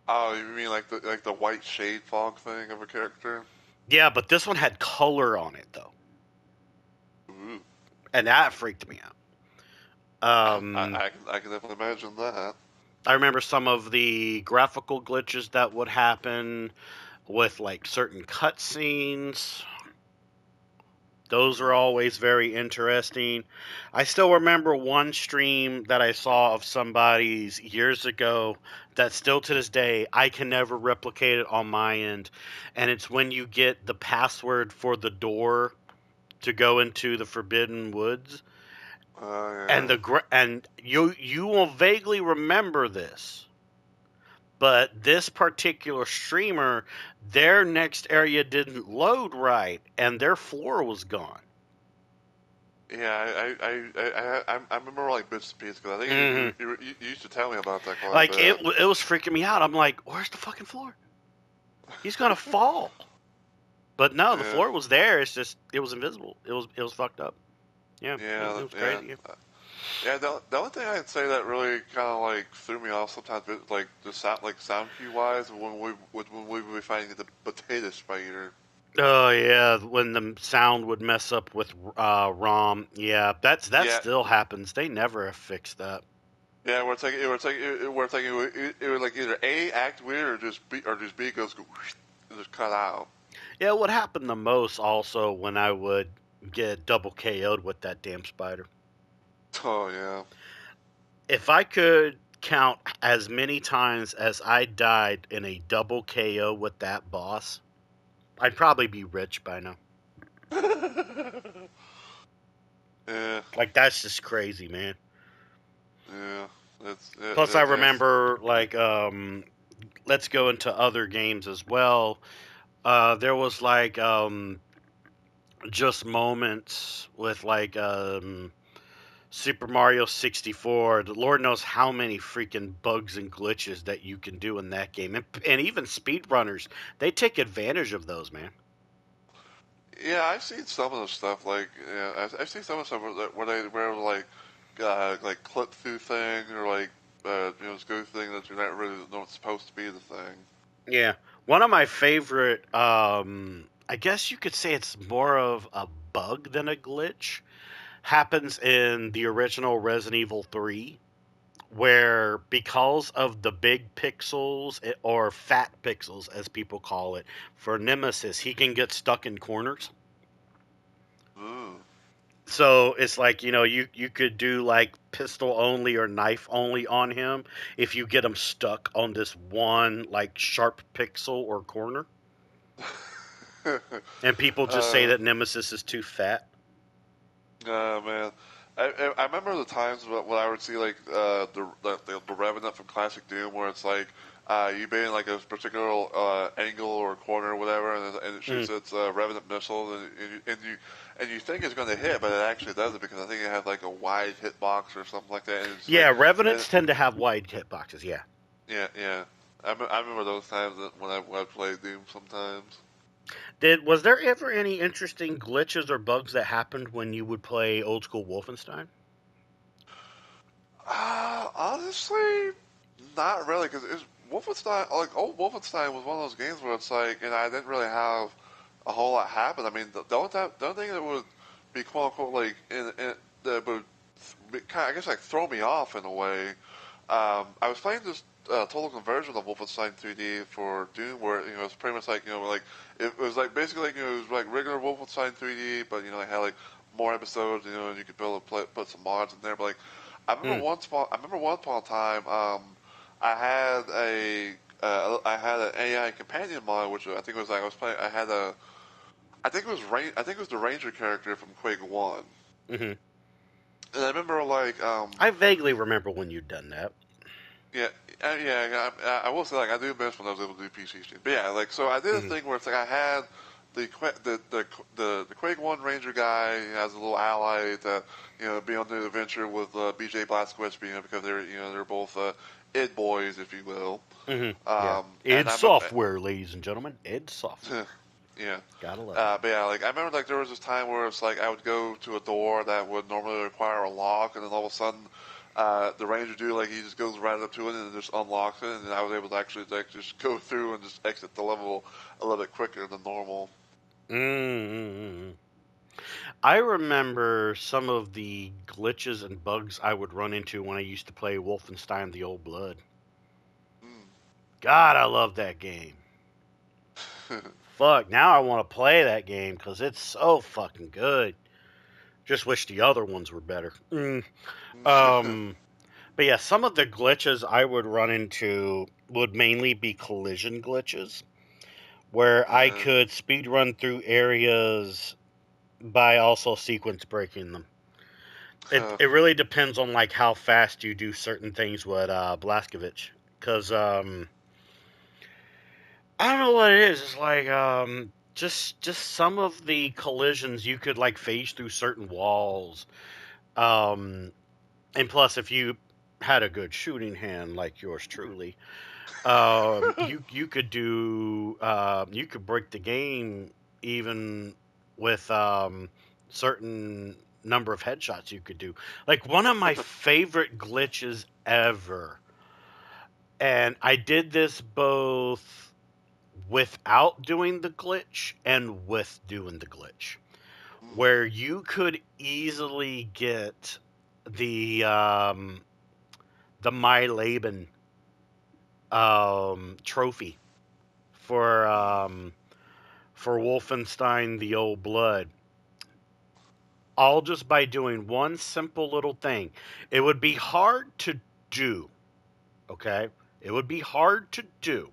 [SPEAKER 3] Oh, you mean like the white shade fog thing of a character?
[SPEAKER 2] Yeah, but this one had color on it though,
[SPEAKER 3] Ooh.
[SPEAKER 2] and that freaked me out. Um,
[SPEAKER 3] I can definitely imagine that.
[SPEAKER 2] I remember some of the graphical glitches that would happen with like certain cutscenes. Those are always very interesting. I still remember one stream that I saw of somebody's years ago that still to this day I can never replicate it on my end. And it's when you get the password for the door to go into the Forbidden Woods, and
[SPEAKER 3] Yeah.
[SPEAKER 2] you will vaguely remember this. But this particular streamer, their next area didn't load right, and their floor was gone.
[SPEAKER 3] Yeah, I remember like bits and pieces because I think
[SPEAKER 2] Hmm.
[SPEAKER 3] you used to tell me about that quite a
[SPEAKER 2] Like
[SPEAKER 3] bit.
[SPEAKER 2] it was freaking me out. I'm like, where's the fucking floor? He's gonna fall. But no, the
[SPEAKER 3] Yeah,
[SPEAKER 2] floor was there. It's just it was invisible. It was fucked up. Yeah, it
[SPEAKER 3] yeah,
[SPEAKER 2] was
[SPEAKER 3] yeah,
[SPEAKER 2] crazy.
[SPEAKER 3] yeah. The only thing I'd say that really kind of like threw me off sometimes, like the sound cue wise, when we were fighting the potato spider.
[SPEAKER 2] Oh yeah, when the sound would mess up with ROM. Yeah, that
[SPEAKER 3] Yeah,
[SPEAKER 2] still happens. They never have fixed that.
[SPEAKER 3] yeah. Where it's like it would like either A act weird or just B goes just cut out.
[SPEAKER 2] Yeah, what happened the most also when I would get double KO'd with that damn spider.
[SPEAKER 3] Oh yeah.
[SPEAKER 2] If I could count as many times as I died in a double KO with that boss, I'd probably be rich by now.
[SPEAKER 3] Yeah,
[SPEAKER 2] Like that's just crazy, man.
[SPEAKER 3] yeah.
[SPEAKER 2] Plus I
[SPEAKER 3] It's
[SPEAKER 2] remember like let's go into other games as well. There was like just moments with like Super Mario 64. The Lord knows how many freaking bugs and glitches that you can do in that game. And even speedrunners, they take advantage of those, man.
[SPEAKER 3] yeah. I've seen some of the stuff like I've seen some of the stuff where they like clip through things or like it's a good thing that you're not really know it's supposed to be the thing.
[SPEAKER 2] Yeah. One of my favorite, I guess you could say it's more of a bug than a glitch, happens in the original Resident Evil 3, where because of the big pixels, or fat pixels as people call it, for Nemesis, he can get stuck in corners.
[SPEAKER 3] Ooh.
[SPEAKER 2] So it's like, you could do like pistol only or knife only on him if you get him stuck on this one like sharp pixel or corner. And people just say that Nemesis is too fat.
[SPEAKER 3] Man, I remember the times when I would see like the Revenant from Classic Doom, where it's like you be in like a particular angle or corner or whatever, and it shoots its Revenant missile, and you think it's going to hit, but it actually doesn't, because I think it has like a wide hitbox or something like that. And it's
[SPEAKER 2] Yeah,
[SPEAKER 3] like,
[SPEAKER 2] Revenants tend to have wide hitboxes. Yeah.
[SPEAKER 3] yeah. I remember those times when I played Doom sometimes.
[SPEAKER 2] Was there ever any interesting glitches or bugs that happened when you would play old school Wolfenstein?
[SPEAKER 3] Honestly, not really, because Wolfenstein, like old Wolfenstein, was one of those games where it's like, and I didn't really have a whole lot happen. I mean, the only thing that would be quote unquote like that would kind of, I guess, like throw me off in a way. I was playing this total conversion of Wolfenstein 3D for Doom, where it's pretty much like like it was like basically like it was like regular Wolfenstein 3D, but it had like more episodes, and you could put some mods in there. But like I remember once upon a time, I had an AI companion mod, which I think was like I was playing. I think it was I think it was the Ranger character from Quake 1.
[SPEAKER 2] Mm-hmm.
[SPEAKER 3] And I remember like
[SPEAKER 2] I vaguely remember when you'd done that.
[SPEAKER 3] yeah, I will say, like, I do miss when I was able to do PC stream. But yeah, like, so I did a
[SPEAKER 2] Mm-hmm.
[SPEAKER 3] thing where it's like I had the Quake One Ranger guy as a little ally to be on the adventure with BJ Blazkowicz, because they're both id boys, if you will.
[SPEAKER 2] Mm-hmm. Yeah.
[SPEAKER 3] And
[SPEAKER 2] Id Software, ladies and gentlemen. Id Software.
[SPEAKER 3] yeah.
[SPEAKER 2] Gotta love it.
[SPEAKER 3] But yeah, like I remember, like there was this time where it's like I would go to a door that would normally require a lock, and then all of a sudden, the ranger dude, like, he just goes right up to it and just unlocks it, and I was able to actually like just go through and just exit the level a little bit quicker than normal.
[SPEAKER 2] Mm-hmm. I remember some of the glitches and bugs I would run into when I used to play Wolfenstein: The Old Blood.
[SPEAKER 3] Mm.
[SPEAKER 2] God, I love that game. Fuck, now I want to play that game because it's so fucking good. Just wish the other ones were better. But yeah, some of the glitches I would run into would mainly be collision glitches, where I could speed run through areas by also sequence breaking them. It really depends on like how fast you do certain things with Blazkowicz, because I don't know what it is. It's like just some of the collisions you could like phase through certain walls, and plus if you had a good shooting hand like yours truly, you could do you could break the game even with certain number of headshots you could do. Like one of my favorite glitches ever, and I did this both without doing the glitch and with doing the glitch, where you could easily get the My Laban trophy for Wolfenstein: The Old Blood, all just by doing one simple little thing. It would be hard to do, okay? It would be hard to do,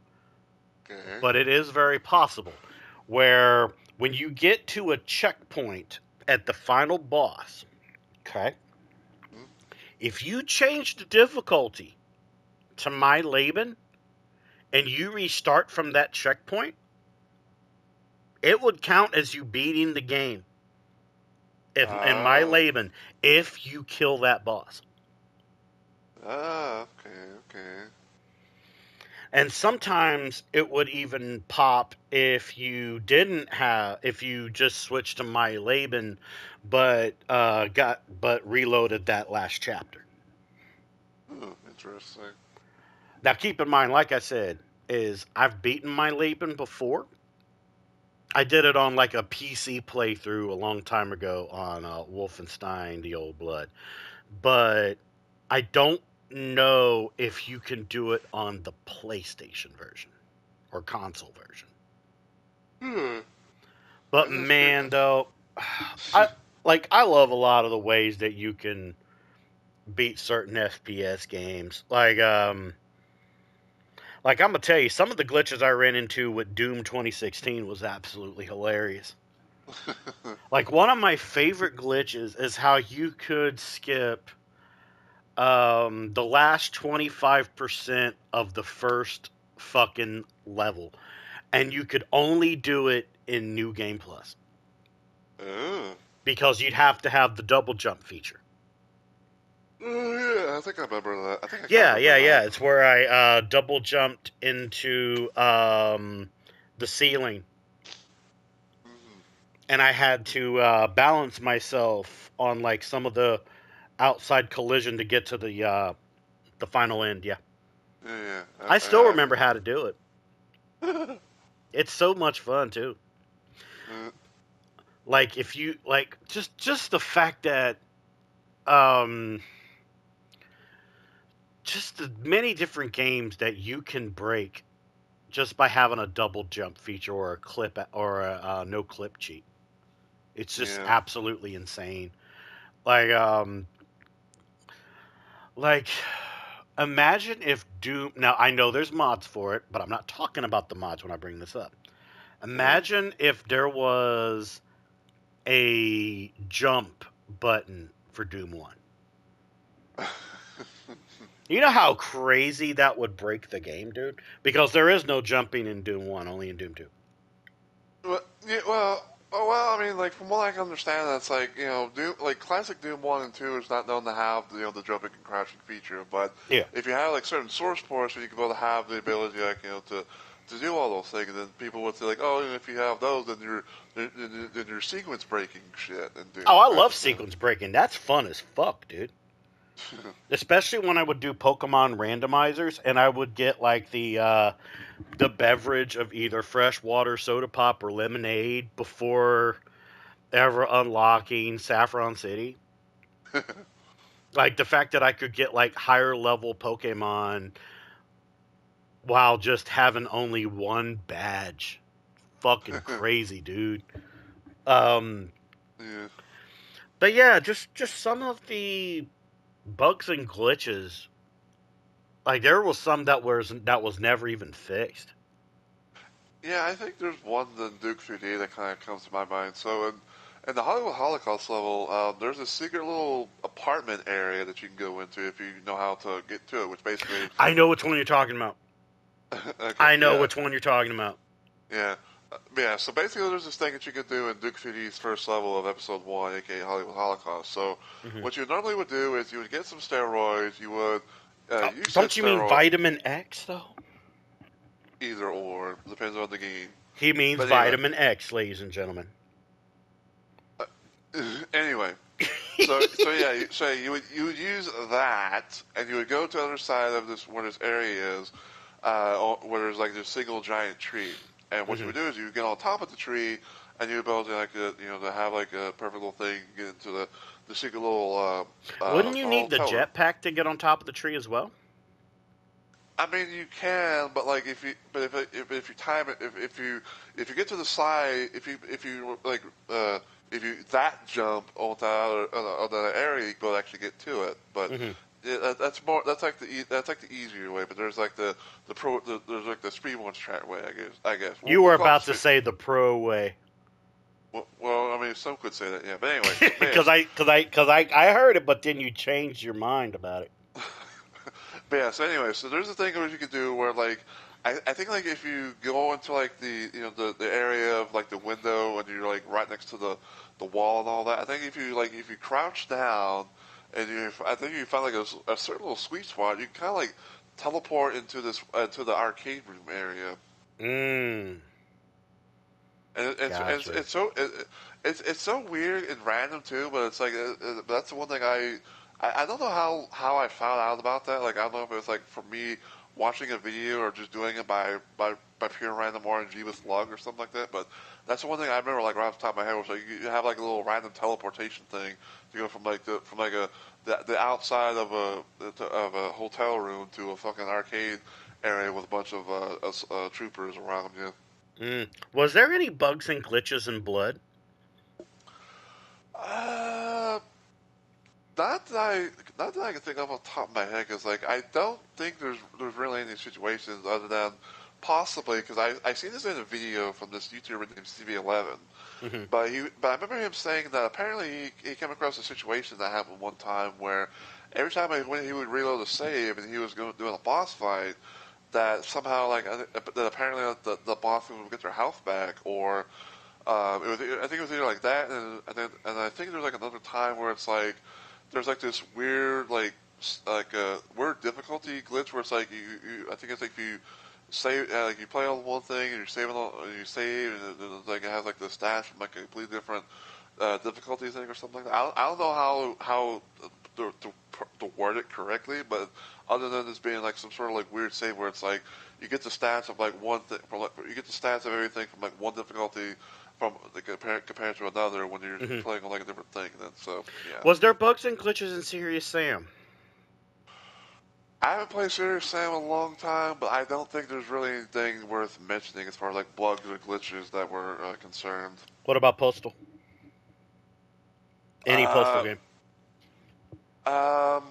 [SPEAKER 3] Okay.
[SPEAKER 2] but it is very possible. Where when you get to a checkpoint at the final boss, okay, if you change the difficulty to My Laban and you restart from that checkpoint, it would count as you beating the game in My Laban if you kill that boss.
[SPEAKER 3] Okay.
[SPEAKER 2] And sometimes it would even pop if you just switched to My Laban, but reloaded that last chapter.
[SPEAKER 3] Interesting.
[SPEAKER 2] Now, keep in mind, like I said, is I've beaten my leaping before. I did it on like a PC playthrough a long time ago on Wolfenstein: The Old Blood, but I don't know if you can do it on the PlayStation version or console version. But man, though, I love a lot of the ways that you can beat certain FPS games. Like I'm gonna tell you, some of the glitches I ran into with Doom 2016 was absolutely hilarious. Like one of my favorite glitches is how you could skip the last 25% of the first fucking level, and you could only do it in New Game Plus because you'd have to have the double jump feature.
[SPEAKER 3] Oh yeah, I think I remember that. I think I
[SPEAKER 2] Yeah.
[SPEAKER 3] that.
[SPEAKER 2] It's where I double jumped into the ceiling, and I had to balance myself on like some of the outside collision to get to the final end. Yeah,
[SPEAKER 3] Yeah.
[SPEAKER 2] I still remember how to do it. It's so much fun too. Like if you like just the fact that just the many different games that you can break just by having a double jump feature or a clip or a no clip cheat. It's just absolutely insane. Like like imagine if Doom. Now I know there's mods for it, but I'm not talking about the mods when I bring this up. Imagine if there was a jump button for Doom 1. You know how crazy that would break the game, dude? Because there is no jumping in Doom 1, only in Doom 2.
[SPEAKER 3] Well, I mean, like from what I can understand, that's like Doom, like classic Doom 1 and 2 is not known to have the jumping and crouching feature. But if you have like certain source ports where you can be able to have the ability, like to do all those things, and then people would say like, oh, if you have those, then you're sequence breaking shit and Doom.
[SPEAKER 2] Oh, I love sequence breaking. That's fun as fuck, dude. Especially when I would do Pokemon randomizers, and I would get like the beverage of either fresh water, soda pop, or lemonade before ever unlocking Saffron City. Like the fact that I could get like higher level Pokemon while just having only one badge. Fucking crazy, dude. But yeah, just some of the bugs and glitches. Like there was some that was never even fixed.
[SPEAKER 3] Yeah, I think there's one in Duke 3D that kind of comes to my mind. So in the Hollywood Holocaust level, there's a secret little apartment area that you can go into if you know how to get to it, which basically...
[SPEAKER 2] I know which one you're talking about.
[SPEAKER 3] Okay,
[SPEAKER 2] I know which one you're talking about.
[SPEAKER 3] Yeah. Yeah, so basically there's this thing that you could do in Duke 3D's first level of Episode 1, aka Hollywood Holocaust. So what you normally would do is you would get some steroids, you would use
[SPEAKER 2] Don't you mean Vitamin X, though?
[SPEAKER 3] Either or, depends on the game.
[SPEAKER 2] He means
[SPEAKER 3] but anyway.
[SPEAKER 2] Vitamin X, ladies and gentlemen.
[SPEAKER 3] Anyway, so you would use that, and you would go to the other side of this where this area is, where there's like this single giant tree. And what you would do is you would get on top of the tree, and you would be able to to have like a perfect little thing, get into the secret little.
[SPEAKER 2] Wouldn't you need the jetpack to get on top of the tree as well?
[SPEAKER 3] I mean, you can, but like if you time it, if you get to the side, if you that jump on the area, you can actually get to it. But that's like the easier way. But there's like there's like the speed one track way, I guess.
[SPEAKER 2] You were about to say the pro way.
[SPEAKER 3] Well, I mean, some could say that, yeah. But anyway,
[SPEAKER 2] because I heard it, but then you changed your mind about it.
[SPEAKER 3] But yeah, so anyway, so there's a thing where you could do where like I think like if you go into like the the area of like the window and you're like right next to the wall and all that, I think if you crouch down and I think you find like a certain little sweet spot, you can kind of like teleport into this to the arcade room area. And it's so weird and random too, but it's like that's the one thing I don't know how I found out about that. Like, I don't know if it was like for me watching a video or just doing it by pure random RNG with luck or something like that. But that's the one thing I remember, like right off the top of my head, was like you have like a little random teleportation thing to go from like the outside of a hotel room to a fucking arcade area with a bunch of troopers around you.
[SPEAKER 2] Was there any bugs and glitches in Blood?
[SPEAKER 3] Uh, not that I can think of off the top of my head, because like I don't think there's really any situations other than possibly because I seen this in a video from this YouTuber named CV11,
[SPEAKER 2] Hmm.
[SPEAKER 3] but I remember him saying that apparently he came across a situation that happened one time where every time when he would reload a save and he was doing a boss fight, that somehow that apparently the boss would get their health back, or I think it was either like that, and I think there's like another time where it's like there's like this weird like a weird difficulty glitch where it's like I think it's like you save like you play on one thing and you're saving and you save and like it has like the stats from like a completely different difficulty thing or something like that. I don't know how to word it correctly, but other than this being like some sort of like weird save where it's like you get the stats of like one thing from like you get the stats of everything from like one difficulty from like compared to another when you're
[SPEAKER 2] Hmm.
[SPEAKER 3] playing on like a different thing. Then so yeah.
[SPEAKER 2] Was there bugs and glitches in Serious Sam?
[SPEAKER 3] I haven't played Serious Sam in a long time, but I don't think there's really anything worth mentioning as far as like bugs or glitches that were concerned.
[SPEAKER 2] What about Postal? Any Postal
[SPEAKER 3] Uh,
[SPEAKER 2] game?
[SPEAKER 3] um,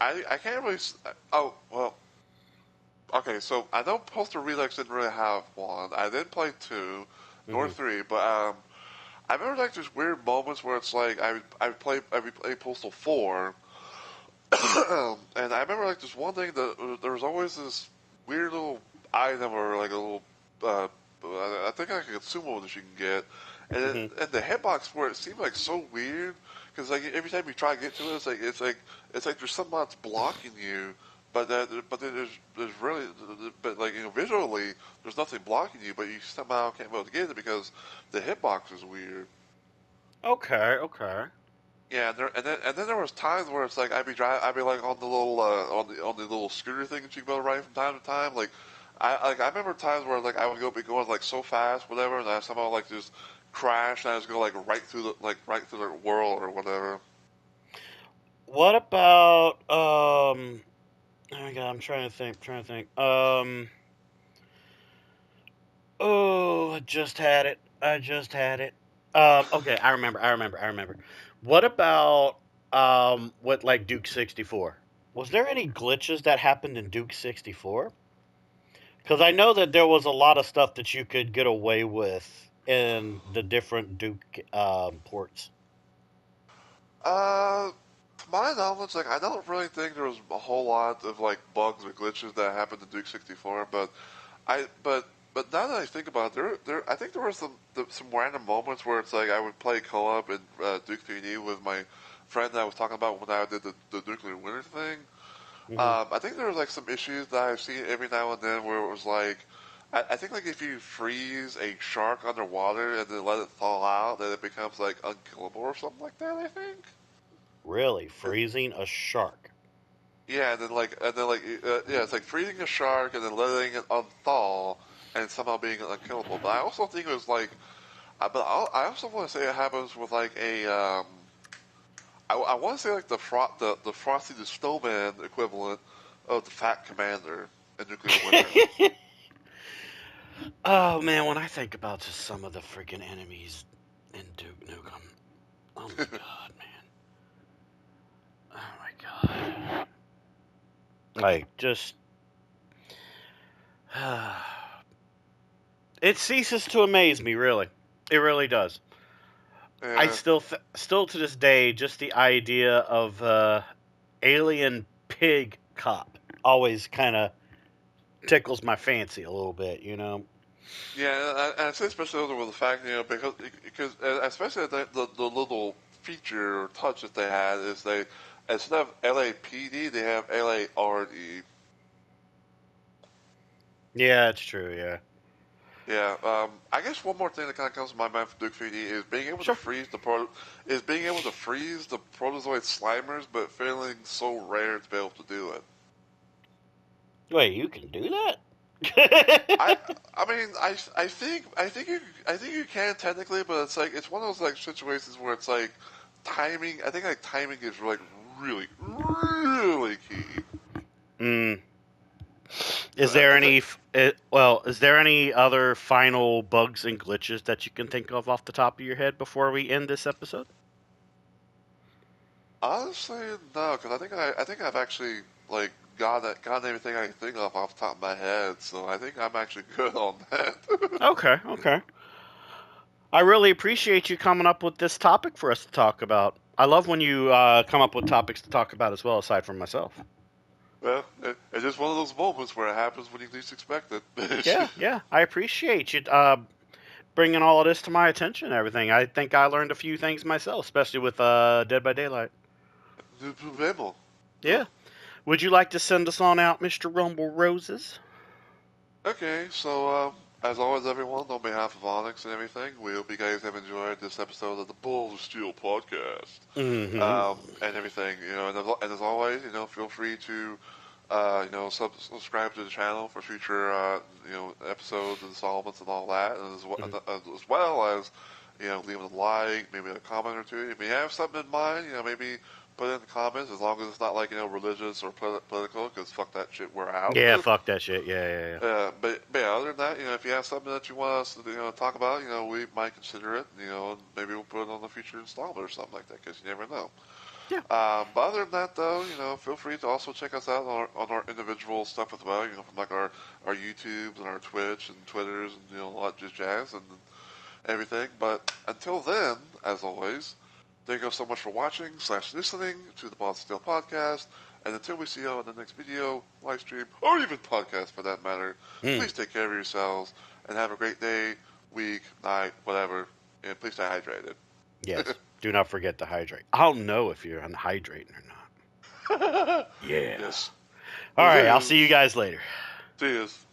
[SPEAKER 3] I can't really. Oh well. Okay, so I know Postal Relix didn't really have one. I didn't play two, nor
[SPEAKER 2] Hmm.
[SPEAKER 3] three, but I remember like there's weird moments where it's like I would play Postal 4, and I remember like this one thing that there was always this weird little item or like a little I think like a consumable that you can get,
[SPEAKER 2] Hmm.
[SPEAKER 3] and the hitbox for it seemed like so weird because like every time you try to get to it, it's like there's something that's blocking you. But then there's really, but like visually, there's nothing blocking you, but you somehow can't be able to get it because the hitbox is weird.
[SPEAKER 2] Okay, okay.
[SPEAKER 3] Yeah, and then there was times where it's like I'd be like on the little on the little scooter thing that you can go ride from time to time. I remember times where like I would be going like so fast, whatever, and I somehow like just crash and I just go like right through the world or whatever.
[SPEAKER 2] What about oh my god, I'm trying to think. Oh, I just had it. I just had it. Okay, I remember. What about with like Duke 64? Was there any glitches that happened in Duke 64? Because I know that there was a lot of stuff that you could get away with in the different Duke ports.
[SPEAKER 3] Uh, to my knowledge, like I don't really think there was a whole lot of like bugs or glitches that happened to Duke 64, I but now that I think about it, I think there were some random moments where it's like I would play co-op in Duke 3D with my friend that I was talking about when I did the nuclear winter thing.
[SPEAKER 2] Hmm.
[SPEAKER 3] I think there was like some issues that I've seen every now and then where it was like I think like if you freeze a shark underwater and then let it thaw out, then it becomes like unkillable or something like that. I think.
[SPEAKER 2] Really, freezing a shark.
[SPEAKER 3] Yeah, and then like yeah, it's like freezing a shark and then letting it unthaw and somehow being unkillable. But I also think it was like, I also want to say it happens with like I want to say like the Frosty the Snowman equivalent of the Fat Commander in Nuclear Winter.
[SPEAKER 2] Oh man, when I think about just some of the freaking enemies in Duke Nukem, oh my god, man, oh my god, like just it ceases to amaze me. Really, it really does. I
[SPEAKER 3] Yeah,
[SPEAKER 2] still to this day, just the idea of alien pig cop always kind of tickles my fancy a little bit, you know.
[SPEAKER 3] yeah, and I say especially with the fact because especially the little feature or touch that they had is they instead of LAPD they have LARD.
[SPEAKER 2] Yeah, it's true. Yeah.
[SPEAKER 3] Yeah, I guess one more thing that kind of comes to my mind for Duke 3D is being able
[SPEAKER 2] Sure.
[SPEAKER 3] to freeze the protozoid Slimers, but feeling so rare to be able to do it.
[SPEAKER 2] Wait, you can do that?
[SPEAKER 3] I mean, I think you can technically, but it's like it's one of those like situations where it's like timing. I think like timing is like really, really key.
[SPEAKER 2] Mm.
[SPEAKER 3] So
[SPEAKER 2] Is there
[SPEAKER 3] it's
[SPEAKER 2] any? Is there any other final bugs and glitches that you can think of off the top of your head before we end this episode?
[SPEAKER 3] honestly no, because I think I've actually like got everything I can think of off the top of my head. So I think I'm actually good on that.
[SPEAKER 2] Okay, okay. I really appreciate you coming up with this topic for us to talk about. I love when you come up with topics to talk about as well, aside from myself.
[SPEAKER 3] Well, it's just one of those moments where it happens when you least expect it.
[SPEAKER 2] Yeah, yeah. I appreciate you bringing all of this to my attention and everything. I think I learned a few things myself, especially with Dead by Daylight.
[SPEAKER 3] RAMBLE.
[SPEAKER 2] Yeah. Would you like to send us on out, Mr. Rumble Roses?
[SPEAKER 3] Okay, so as always, everyone, on behalf of Onyx and everything, we hope you guys have enjoyed this episode of the Balls of Steel podcast.
[SPEAKER 2] Mm-hmm.
[SPEAKER 3] And everything, and as always, feel free to, subscribe to the channel for future, episodes, installments, and all that, and as well as, leaving a like, maybe a comment or two. If you have something in mind, maybe put it in the comments, as long as it's not like, religious or political, because fuck that shit, we're out.
[SPEAKER 2] Yeah, fuck that shit. Yeah.
[SPEAKER 3] But yeah, other than that, if you have something that you want us to, talk about, we might consider it, and maybe we'll put it on the future installment or something like that, because you never know.
[SPEAKER 2] Yeah.
[SPEAKER 3] But other than that, though, feel free to also check us out on our individual stuff as well, from like our YouTubes and our Twitch and Twitters and, a lot of jazz and everything. But until then, as always, thank you so much for watching / listening to the Bond Steel podcast. And until we see you on the next video, live stream, or even podcast for that matter, please take care of yourselves and have a great day, week, night, whatever. And please stay hydrated.
[SPEAKER 2] Yes. Do not forget to hydrate. I'll know if you're unhydrating or not. Yeah.
[SPEAKER 3] Yes.
[SPEAKER 2] All right. I'll see you guys later.
[SPEAKER 3] See yous.